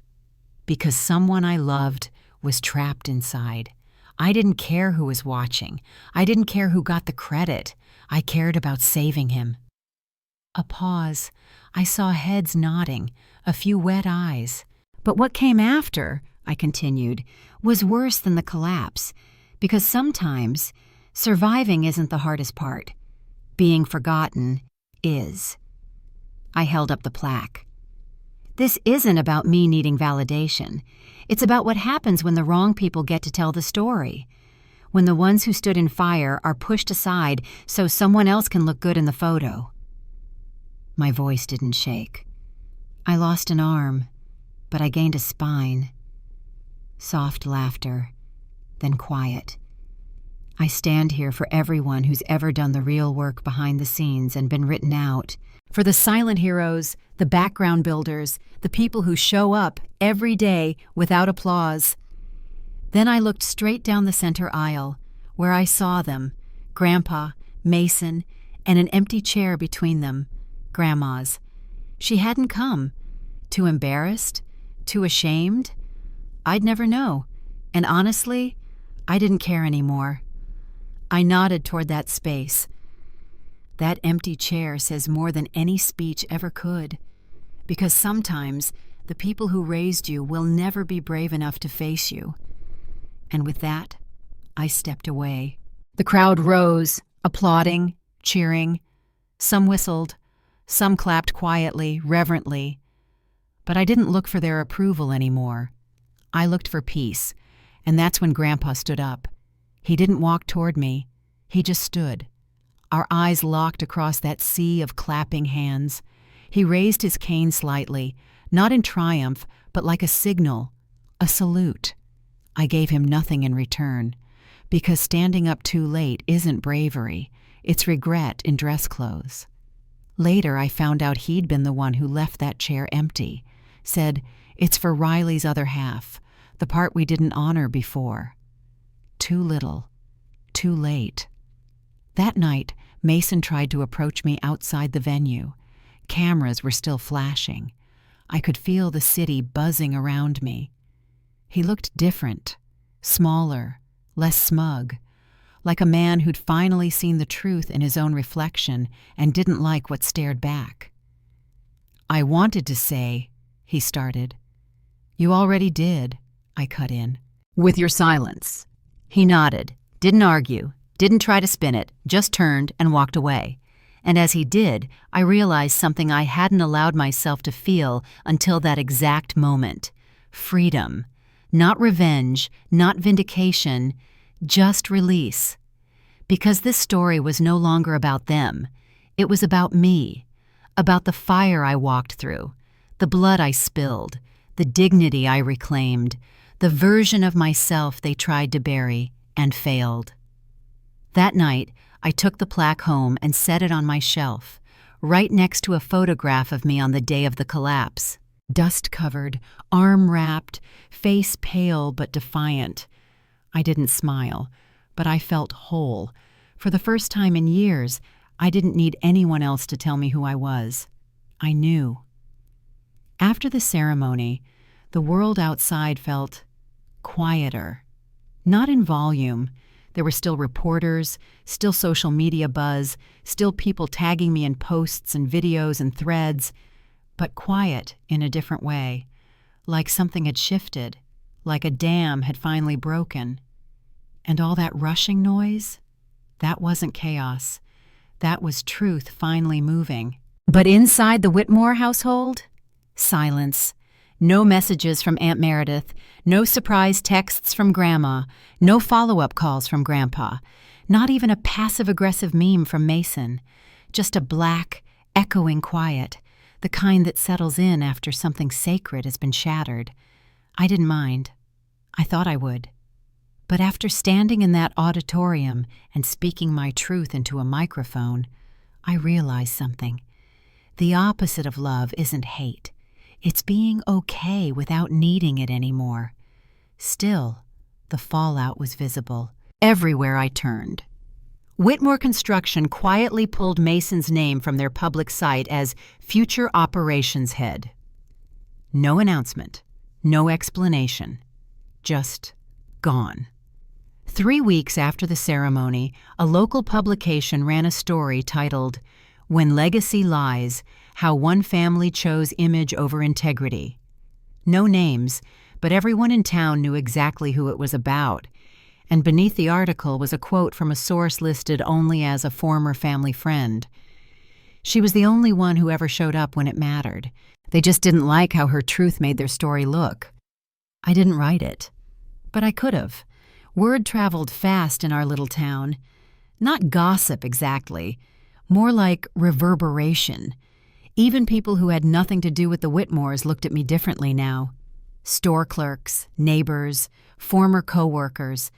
A: Because someone I loved was trapped inside. I didn't care who was watching. I didn't care who got the credit. I cared about saving him. A pause. I saw heads nodding, a few wet eyes. But what came after, I continued, was worse than the collapse, because sometimes surviving isn't the hardest part. Being forgotten is. I held up the plaque. This isn't about me needing validation. It's about what happens when the wrong people get to tell the story. When the ones who stood in fire are pushed aside so someone else can look good in the photo. My voice didn't shake. I lost an arm, but I gained a spine. Soft laughter, then quiet. I stand here for everyone who's ever done the real work behind the scenes and been written out. For the silent heroes, the background builders, the people who show up every day without applause. Then I looked straight down the center aisle, where I saw them, Grandpa, Mason, and an empty chair between them, Grandma's. She hadn't come. Too embarrassed? Too ashamed? I'd never know, and honestly, I didn't care anymore. I nodded toward that space. That empty chair says more than any speech ever could, because sometimes the people who raised you will never be brave enough to face you. And with that, I stepped away. The crowd rose, applauding, cheering. Some whistled, some clapped quietly, reverently. But I didn't look for their approval anymore. I looked for peace, and that's when Grandpa stood up. He didn't walk toward me. He just stood. Our eyes locked across that sea of clapping hands. He raised his cane slightly, not in triumph, but like a signal, a salute. I gave him nothing in return, because standing up too late isn't bravery, it's regret in dress clothes. Later, I found out he'd been the one who left that chair empty, said, "It's for Riley's other half, the part we didn't honor before." Too little, too late. That night, Mason tried to approach me outside the venue. Cameras were still flashing. I could feel the city buzzing around me. He looked different, smaller, less smug, like a man who'd finally seen the truth in his own reflection and didn't like what stared back. "I wanted to say," he started. "You already did," I cut in. "With your silence." He nodded, didn't argue, didn't try to spin it, just turned and walked away. And as he did, I realized something I hadn't allowed myself to feel until that exact moment. Freedom. Not revenge, not vindication, just release. Because this story was no longer about them. It was about me, about the fire I walked through, the blood I spilled, the dignity I reclaimed, the version of myself they tried to bury and failed. That night, I took the plaque home and set it on my shelf, right next to a photograph of me on the day of the collapse. Dust-covered, arm-wrapped, face pale but defiant. I didn't smile, but I felt whole. For the first time in years, I didn't need anyone else to tell me who I was. I knew. After the ceremony, the world outside felt quieter. Not in volume, There were still reporters, still social media buzz, still people tagging me in posts and videos and threads, but quiet in a different way, like something had shifted, like a dam had finally broken. And all that rushing noise? That wasn't chaos. That was truth finally moving. But inside the Whitmore household? Silence. No messages from Aunt Meredith, no surprise texts from Grandma, no follow-up calls from Grandpa, not even a passive-aggressive meme from Mason. Just a black, echoing quiet, the kind that settles in after something sacred has been shattered. I didn't mind. I thought I would. But after standing in that auditorium and speaking my truth into a microphone, I realized something. The opposite of love isn't hate. It's being okay without needing it anymore. Still, the fallout was visible everywhere I turned. Whitmore Construction quietly pulled Mason's name from their public site as future operations head. No announcement, no explanation, just gone. 3 weeks after the ceremony, a local publication ran a story titled, "When Legacy Lies, How One Family Chose Image Over Integrity." No names, but everyone in town knew exactly who it was about. And beneath the article was a quote from a source listed only as a former family friend. She was the only one who ever showed up when it mattered. They just didn't like how her truth made their story look. I didn't write it, but I could have. Word traveled fast in our little town. Not gossip exactly, more like reverberation. Even people who had nothing to do with the Whitmores looked at me differently now. Store clerks, neighbors, former co-workers.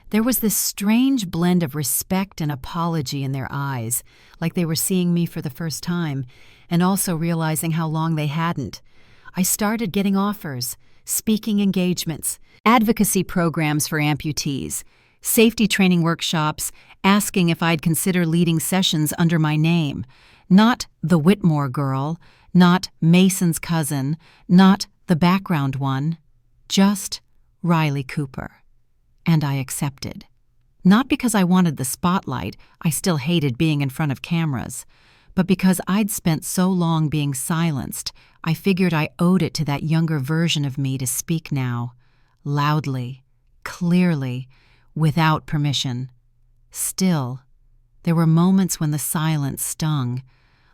A: There was this strange blend of respect and apology in their eyes, like they were seeing me for the first time, and also realizing how long they hadn't. I started getting offers, speaking engagements, advocacy programs for amputees, safety training workshops, asking if I'd consider leading sessions under my name. Not the Whitmore girl, not Mason's cousin, not the background one, just Riley Cooper. And I accepted. Not because I wanted the spotlight, I still hated being in front of cameras, but because I'd spent so long being silenced, I figured I owed it to that younger version of me to speak now, loudly, clearly, without permission. Still, there were moments when the silence stung,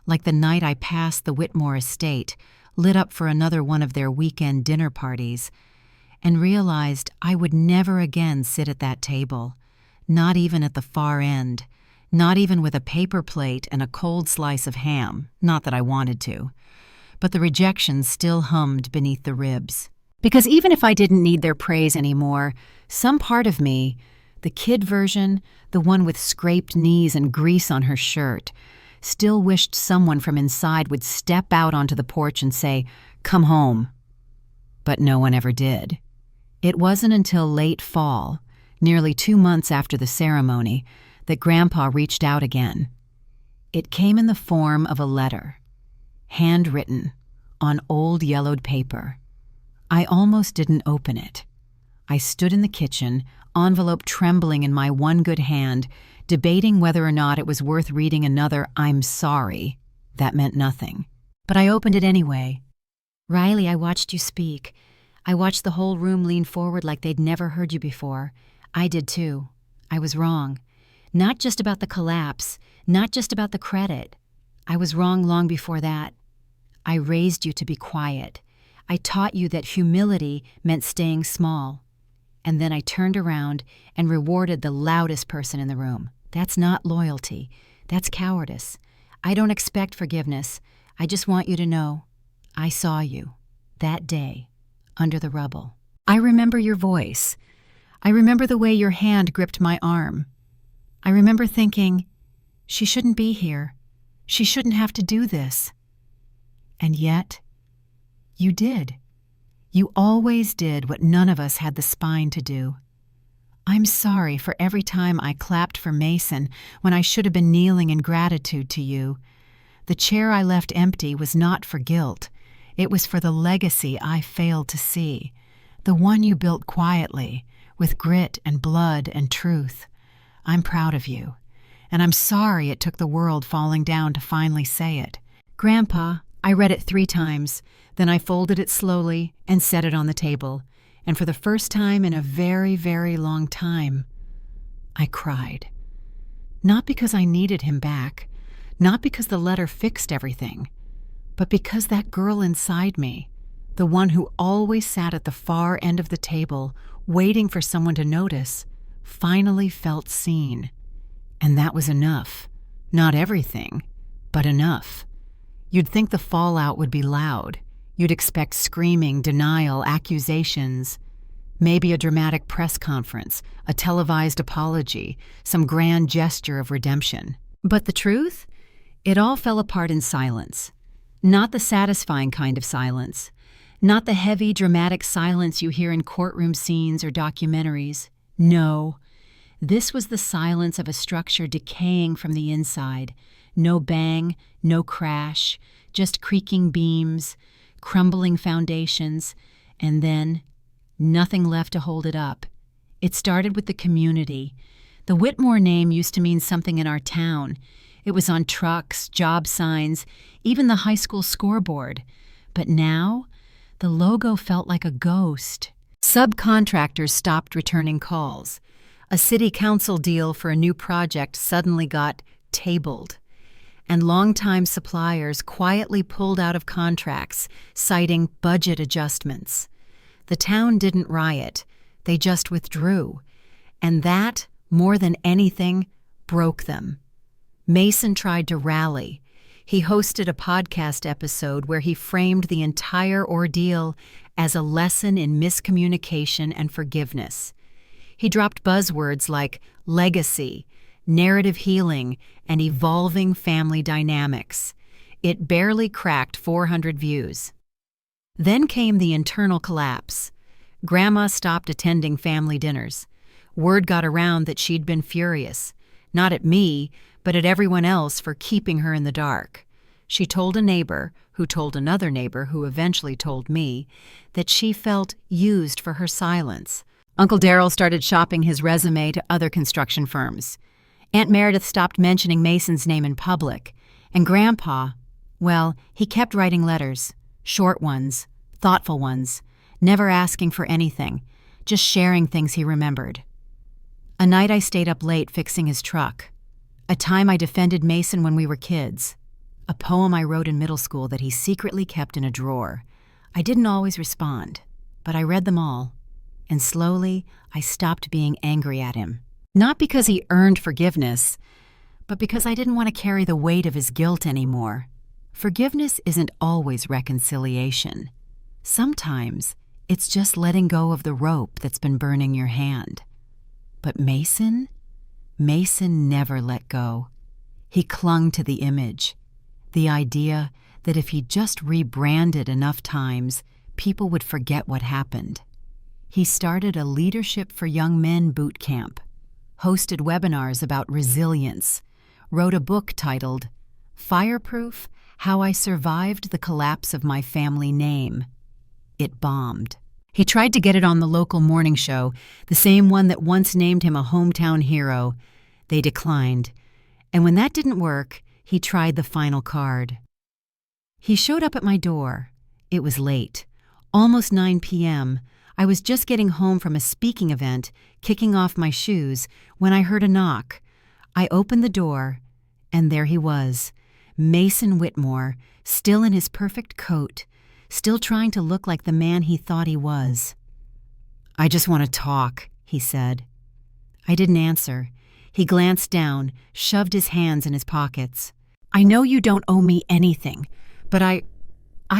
A: like the night I passed the Whitmore estate, lit up for another one of their weekend dinner parties, and realized I would never again sit at that table, not even at the far end, not even with a paper plate and a cold slice of ham, not that I wanted to. But the rejection still hummed beneath the ribs. Because even if I didn't need their praise anymore, some part of me, the kid version, the one with scraped knees and grease on her shirt, still wished someone from inside would step out onto the porch and say, "Come home." But no one ever did. It wasn't until late fall, nearly 2 months after the ceremony, that Grandpa reached out again. It came in the form of a letter, handwritten, on old yellowed paper. I almost didn't open it. I stood in the kitchen, envelope trembling in my one good hand, debating whether or not it was worth reading another "I'm sorry" that meant nothing. But I opened it anyway. "Riley, I watched you speak. I watched the whole room lean forward like they'd never heard you before. I did too. I was wrong. Not just about the collapse, not just about the credit. I was wrong long before that. I raised you to be quiet. I taught you that humility meant staying small. And then I turned around and rewarded the loudest person in the room. That's not loyalty. That's cowardice. I don't expect forgiveness. I just want you to know I saw you that day under the rubble. I remember your voice. I remember the way your hand gripped my arm. I remember thinking, she shouldn't be here. She shouldn't have to do this. And yet, you did. You always did what none of us had the spine to do. I'm sorry for every time I clapped for Mason when I should have been kneeling in gratitude to you. The chair I left empty was not for guilt. It was for the legacy I failed to see, the one you built quietly, with grit and blood and truth. I'm proud of you, and I'm sorry it took the world falling down to finally say it. Grandpa, I read it 3 times, then I folded it slowly and set it on the table, and for the first time in a very, very long time, I cried. Not because I needed him back, not because the letter fixed everything, but because that girl inside me, the one who always sat at the far end of the table, waiting for someone to notice, finally felt seen. And that was enough. Not everything, but enough. You'd think the fallout would be loud. You'd expect screaming, denial, accusations, maybe a dramatic press conference, a televised apology, some grand gesture of redemption. But the truth? It all fell apart in silence. Not the satisfying kind of silence. Not the heavy, dramatic silence you hear in courtroom scenes or documentaries. No. This was the silence of a structure decaying from the inside. No bang, no crash, just creaking beams, crumbling foundations, and then nothing left to hold it up. It started with the community. The Whitmore name used to mean something in our town. It was on trucks, job signs, even the high school scoreboard. But now, the logo felt like a ghost. Subcontractors stopped returning calls. A city council deal for a new project suddenly got tabled. And longtime suppliers quietly pulled out of contracts, citing budget adjustments. The town didn't riot. They just withdrew. And that, more than anything, broke them. Mason tried to rally. He hosted a podcast episode where he framed the entire ordeal as a lesson in miscommunication and forgiveness. He dropped buzzwords like legacy, narrative healing, and evolving family dynamics. It barely cracked 400 views. Then came the internal collapse. Grandma stopped attending family dinners. Word got around that she'd been furious, not at me, but at everyone else for keeping her in the dark. She told a neighbor, who told another neighbor, who eventually told me, that she felt used for her silence. Uncle Darrell started shopping his resume to other construction firms. Aunt Meredith stopped mentioning Mason's name in public. And Grandpa, well, he kept writing letters. Short ones, thoughtful ones, never asking for anything, just sharing things he remembered. A night I stayed up late fixing his truck. A time I defended Mason when we were kids. A poem I wrote in middle school that he secretly kept in a drawer. I didn't always respond, but I read them all. And slowly, I stopped being angry at him. Not because he earned forgiveness, but because I didn't want to carry the weight of his guilt anymore. Forgiveness isn't always reconciliation. Sometimes, it's just letting go of the rope that's been burning your hand. But Mason never let go. He clung to the image, the idea that if he just rebranded enough times, people would forget what happened. He started a Leadership for Young Men boot camp, hosted webinars about resilience, wrote a book titled Fireproof: How I Survived the Collapse of My Family Name. It bombed. He tried to get it on the local morning show, the same one that once named him a hometown hero. They declined. And when that didn't work, he tried the final card. He showed up at my door. It was late, almost 9 p.m., I was just getting home from a speaking event, kicking off my shoes, when I heard a knock. I opened the door, and there he was, Mason Whitmore, still in his perfect coat, still trying to look like the man he thought he was. "I just want to talk," he said. I didn't answer. He glanced down, shoved his hands in his pockets. "I know you don't owe me anything, but I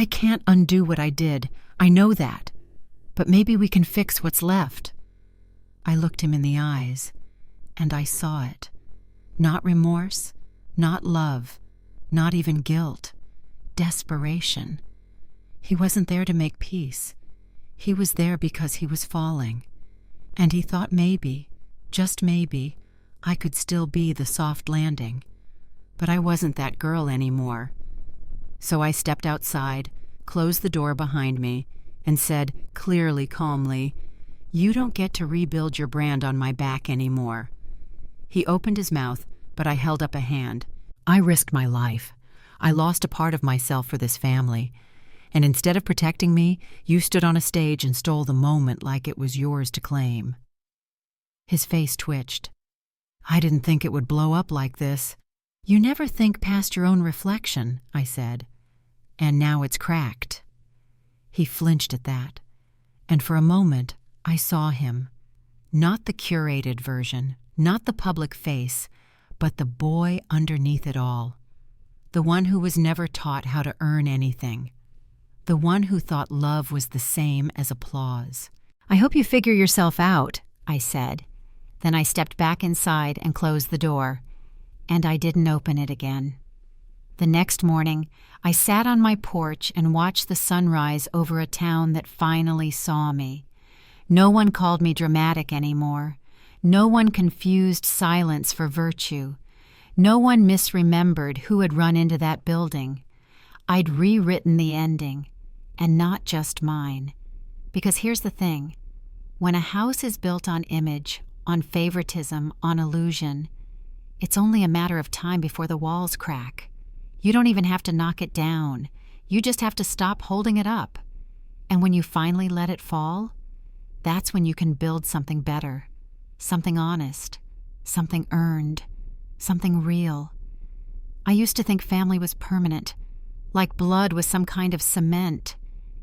A: can't undo what I did. I know that. But maybe we can fix what's left." I looked him in the eyes, and I saw it. Not remorse, not love, not even guilt. Desperation. He wasn't there to make peace. He was there because he was falling. And he thought maybe, just maybe, I could still be the soft landing. But I wasn't that girl anymore. So I stepped outside, closed the door behind me, and said, clearly, calmly, "You don't get to rebuild your brand on my back anymore. He opened his mouth, but I held up a hand. I risked my life. I lost a part of myself for this family. And instead of protecting me, you stood on a stage and stole the moment like it was yours to claim. His face twitched. I didn't think it would blow up like this. You never think past your own reflection, I said. And now it's cracked. He flinched at that. And for a moment, I saw him. Not the curated version, not the public face, but the boy underneath it all. The one who was never taught how to earn anything. The one who thought love was the same as applause. I hope you figure yourself out, I said. Then I stepped back inside and closed the door. And I didn't open it again. The next morning, I sat on my porch and watched the sunrise over a town that finally saw me. No one called me dramatic anymore. No one confused silence for virtue. No one misremembered who had run into that building. I'd rewritten the ending, and not just mine. Because here's the thing. When a house is built on image, on favoritism, on illusion, it's only a matter of time before the walls crack. You don't even have to knock it down. You just have to stop holding it up. And when you finally let it fall, that's when you can build something better, something honest, something earned, something real. I used to think family was permanent, like blood was some kind of cement,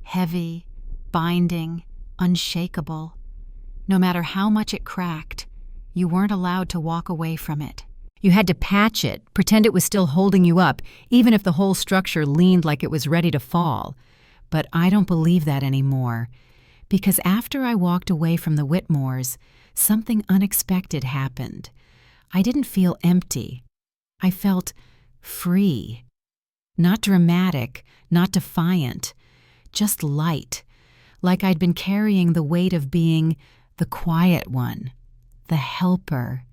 A: heavy, binding, unshakable. No matter how much it cracked, you weren't allowed to walk away from it. You had to patch it, pretend it was still holding you up, even if the whole structure leaned like it was ready to fall. But I don't believe that anymore, because after I walked away from the Whitmores, something unexpected happened. I didn't feel empty. I felt free. Not dramatic, not defiant, just light, like I'd been carrying the weight of being the quiet one, the helper,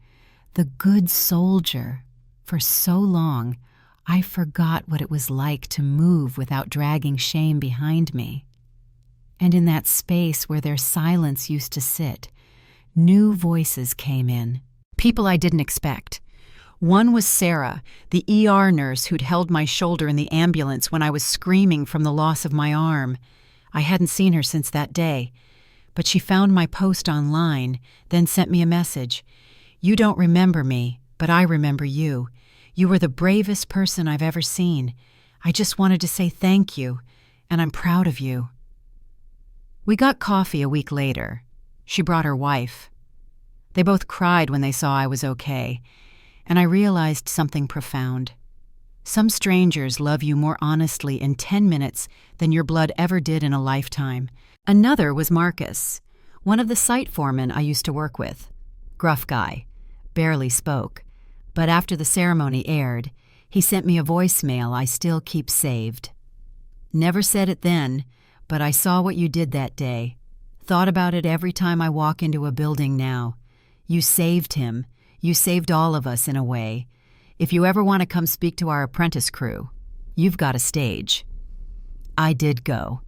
A: the good soldier. For so long, I forgot what it was like to move without dragging shame behind me. And in that space where their silence used to sit, new voices came in, people I didn't expect. One was Sarah, the ER nurse who'd held my shoulder in the ambulance when I was screaming from the loss of my arm. I hadn't seen her since that day, but she found my post online, then sent me a message. You don't remember me, but I remember you. You were the bravest person I've ever seen. I just wanted to say thank you, and I'm proud of you. We got coffee a week later. She brought her wife. They both cried when they saw I was okay, and I realized something profound. Some strangers love you more honestly in 10 minutes than your blood ever did in a lifetime. Another was Marcus, one of the site foremen I used to work with. Gruff guy, barely spoke, but after the ceremony aired, he sent me a voicemail I still keep saved. Never said it then, but I saw what you did that day. Thought about it every time I walk into a building now. You saved him. You saved all of us in a way. If you ever want to come speak to our apprentice crew, you've got a stage. I did go.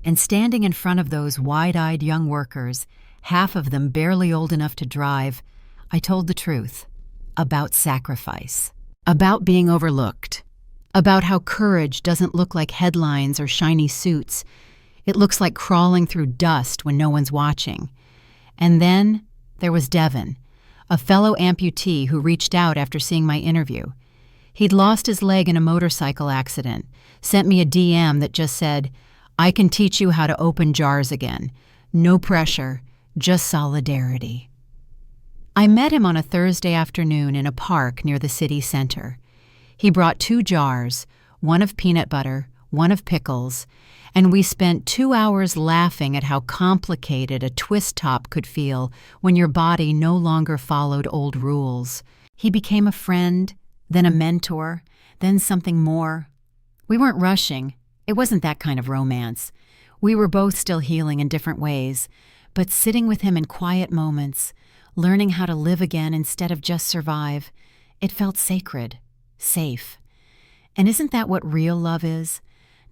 A: And standing in front of those wide-eyed young workers, half of them barely old enough to drive, I told the truth. About sacrifice. About being overlooked. About how courage doesn't look like headlines or shiny suits. It looks like crawling through dust when no one's watching. And then there was Devin, a fellow amputee who reached out after seeing my interview. He'd lost his leg in a motorcycle accident, sent me a DM that just said, I can teach you how to open jars again. No pressure, just solidarity. I met him on a Thursday afternoon in a park near the city center. He brought 2 jars, one of peanut butter, one of pickles, and we spent 2 hours laughing at how complicated a twist top could feel when your body no longer followed old rules. He became a friend, then a mentor, then something more. We weren't rushing. It wasn't that kind of romance. We were both still healing in different ways, but sitting with him in quiet moments, learning how to live again instead of just survive, it felt sacred, safe. And isn't that what real love is?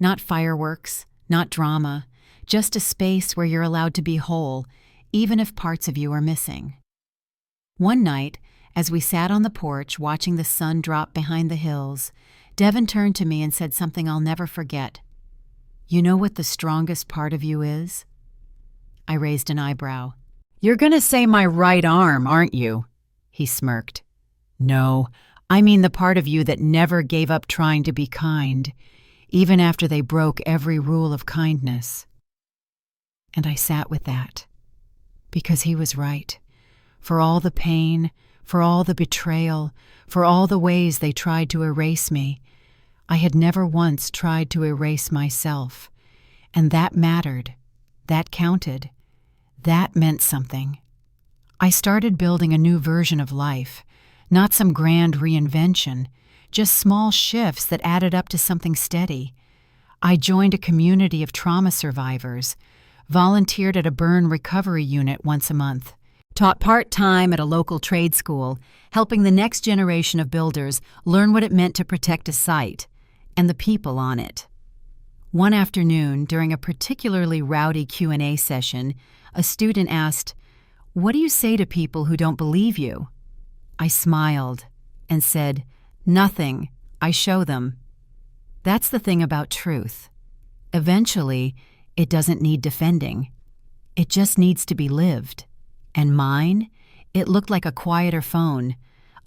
A: Not fireworks, not drama, just a space where you're allowed to be whole, even if parts of you are missing. One night, As we sat on the porch watching the sun drop behind the hills, Devin turned to me and said something I'll never forget. "You know what the strongest part of you is?" I raised an eyebrow. "You're going to say my right arm, aren't you?" He smirked. "No, I mean the part of you that never gave up trying to be kind, even after they broke every rule of kindness." And I sat with that, because he was right. For all the pain, for all the betrayal, for all the ways they tried to erase me, I had never once tried to erase myself. And that mattered. That counted. That meant something. I started building a new version of life, not some grand reinvention, just small shifts that added up to something steady. I joined a community of trauma survivors, volunteered at a burn recovery unit once a month, taught part-time at a local trade school, helping the next generation of builders learn what it meant to protect a site and the people on it. One afternoon, during a particularly rowdy Q&A session, a student asked, "What do you say to people who don't believe you?" I smiled and said, "Nothing. I show them." That's the thing about truth. Eventually, it doesn't need defending. It just needs to be lived. And mine, it looked like a quieter phone,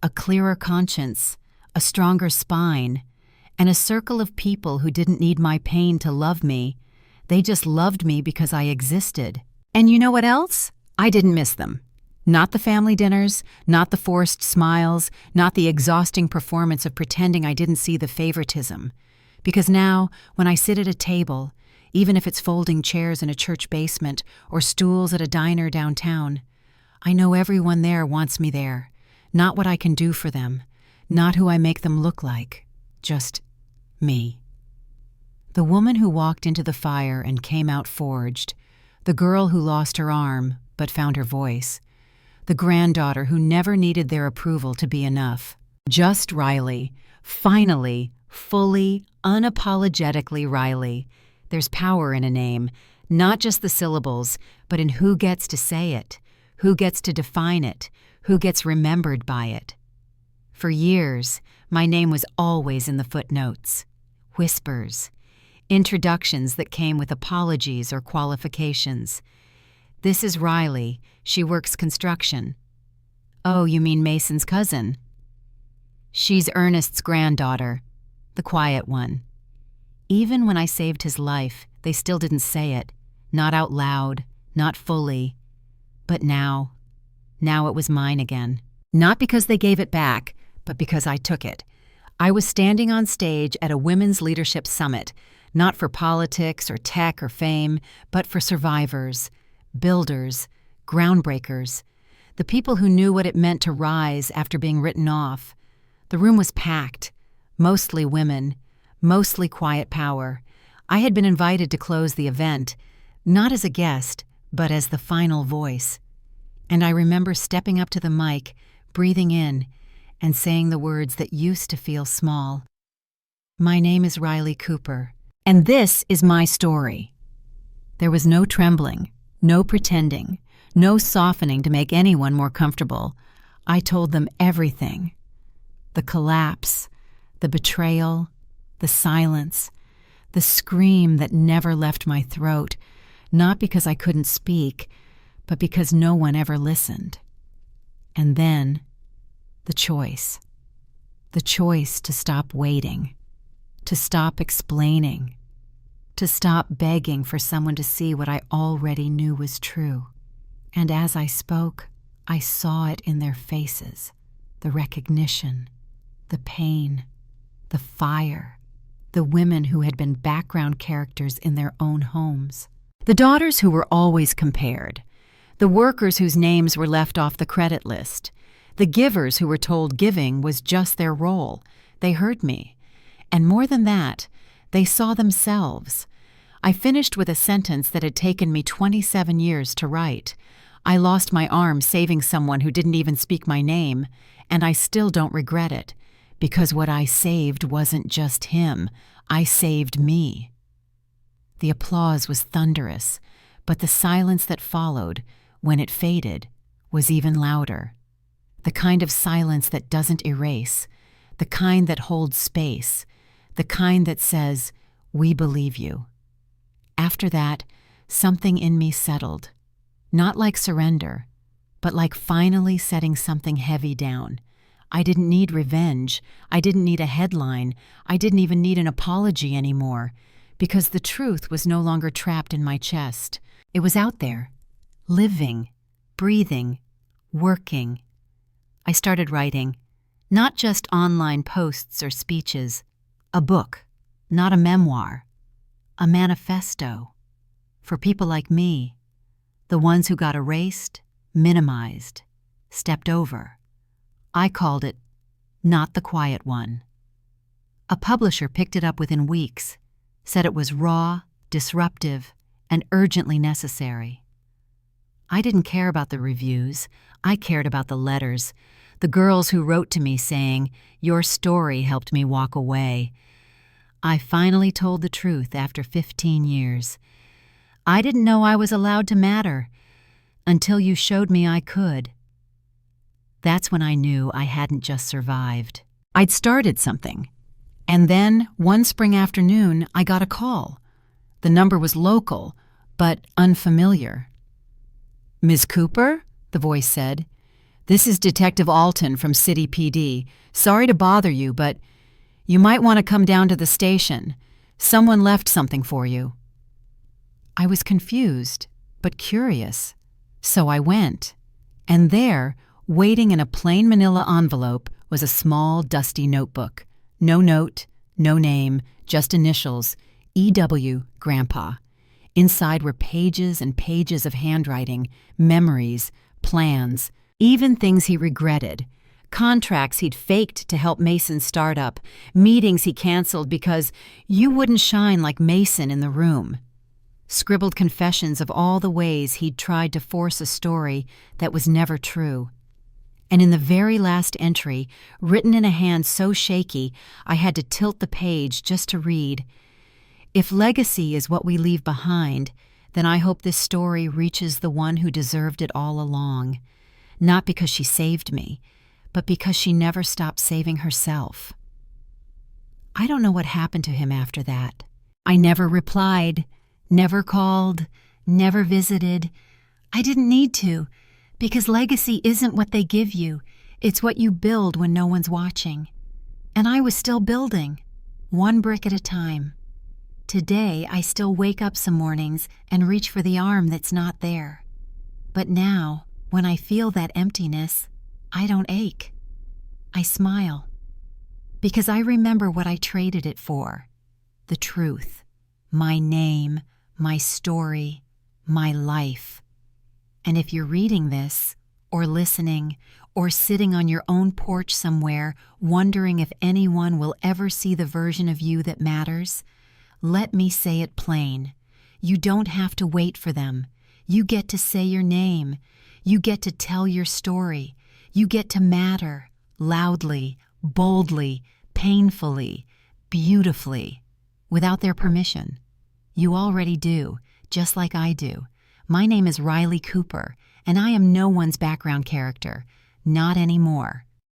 A: a clearer conscience, a stronger spine, and a circle of people who didn't need my pain to love me. They just loved me because I existed. And you know what else? I didn't miss them. Not the family dinners, not the forced smiles, not the exhausting performance of pretending I didn't see the favoritism. Because now, when I sit at a table, even if it's folding chairs in a church basement or stools at a diner downtown, I know everyone there wants me there. Not what I can do for them, not who I make them look like, just me. The woman who walked into the fire and came out forged, the girl who lost her arm but found her voice, the granddaughter who never needed their approval to be enough. Just Riley, finally, fully, unapologetically Riley. There's power in a name, not just the syllables, but in who gets to say it, who gets to define it, who gets remembered by it. For years, my name was always in the footnotes. Whispers. Introductions that came with apologies or qualifications. "This is Riley. She works construction." "Oh, you mean Mason's cousin?" "She's Ernest's granddaughter, the quiet one." Even when I saved his life, they still didn't say it. Not out loud, not fully. But now it was mine again. Not because they gave it back, but because I took it. I was standing on stage at a women's leadership summit, not for politics or tech or fame, but for survivors, builders, groundbreakers, the people who knew what it meant to rise after being written off. The room was packed, mostly women, mostly quiet power. I had been invited to close the event, not as a guest, but as the final voice. And I remember stepping up to the mic, breathing in, and saying the words that used to feel small. "My name is Riley Cooper, and this is my story." There was no trembling, no pretending, no softening to make anyone more comfortable. I told them everything. The collapse, the betrayal, the silence, the scream that never left my throat, not because I couldn't speak, but because no one ever listened. And then, the choice to stop waiting, to stop explaining, to stop begging for someone to see what I already knew was true. And as I spoke, I saw it in their faces, the recognition, the pain, the fire, the women who had been background characters in their own homes, the daughters who were always compared, the workers whose names were left off the credit list, the givers who were told giving was just their role. They heard me. And more than that, they saw themselves. I finished with a sentence that had taken me 27 years to write. I lost my arm saving someone who didn't even speak my name, and I still don't regret it, because what I saved wasn't just him. I saved me. The applause was thunderous, but the silence that followed, when it faded, was even louder. The kind of silence that doesn't erase, the kind that holds space, the kind that says, "We believe you." After that, something in me settled. Not like surrender, but like finally setting something heavy down. I didn't need revenge. I didn't need a headline. I didn't even need an apology anymore, because the truth was no longer trapped in my chest. It was out there, living, breathing, working. I started writing, not just online posts or speeches, a book, not a memoir, a manifesto, for people like me, the ones who got erased, minimized, stepped over. I called it Not the Quiet One. A publisher picked it up within weeks, said it was raw, disruptive, and urgently necessary. I didn't care about the reviews. I cared about the letters, the girls who wrote to me saying, "Your story helped me walk away." I finally told the truth after 15 years. I didn't know I was allowed to matter until you showed me I could. That's when I knew I hadn't just survived. I'd started something. And then, one spring afternoon, I got a call. The number was local, but unfamiliar. "Ms. Cooper?" the voice said. "This is Detective Alton from City PD. Sorry to bother you, but you might want to come down to the station. Someone left something for you." I was confused, but curious. So I went. And there, waiting in a plain manila envelope, was a small, dusty notebook. No note, no name, just initials, E.W. Grandpa. Inside were pages and pages of handwriting, memories, plans, even things he regretted, contracts he'd faked to help Mason start up, meetings he canceled because you wouldn't shine like Mason in the room. Scribbled confessions of all the ways he'd tried to force a story that was never true. And in the very last entry, written in a hand so shaky I had to tilt the page just to read, "If legacy is what we leave behind, then I hope this story reaches the one who deserved it all along. Not because she saved me, but because she never stopped saving herself." I don't know what happened to him after that. I never replied, never called, never visited. I didn't need to, because legacy isn't what they give you. It's what you build when no one's watching. And I was still building, one brick at a time. Today, I still wake up some mornings and reach for the arm that's not there. But now, when I feel that emptiness, I don't ache. I smile. Because I remember what I traded it for. The truth. My name, my story, my life. And if you're reading this, or listening, or sitting on your own porch somewhere, wondering if anyone will ever see the version of you that matters, let me say it plain. You don't have to wait for them. You get to say your name. You get to tell your story. You get to matter, loudly, boldly, painfully, beautifully, without their permission. You already do, just like I do. My name is Riley Cooper, and I am no one's background character. Not anymore.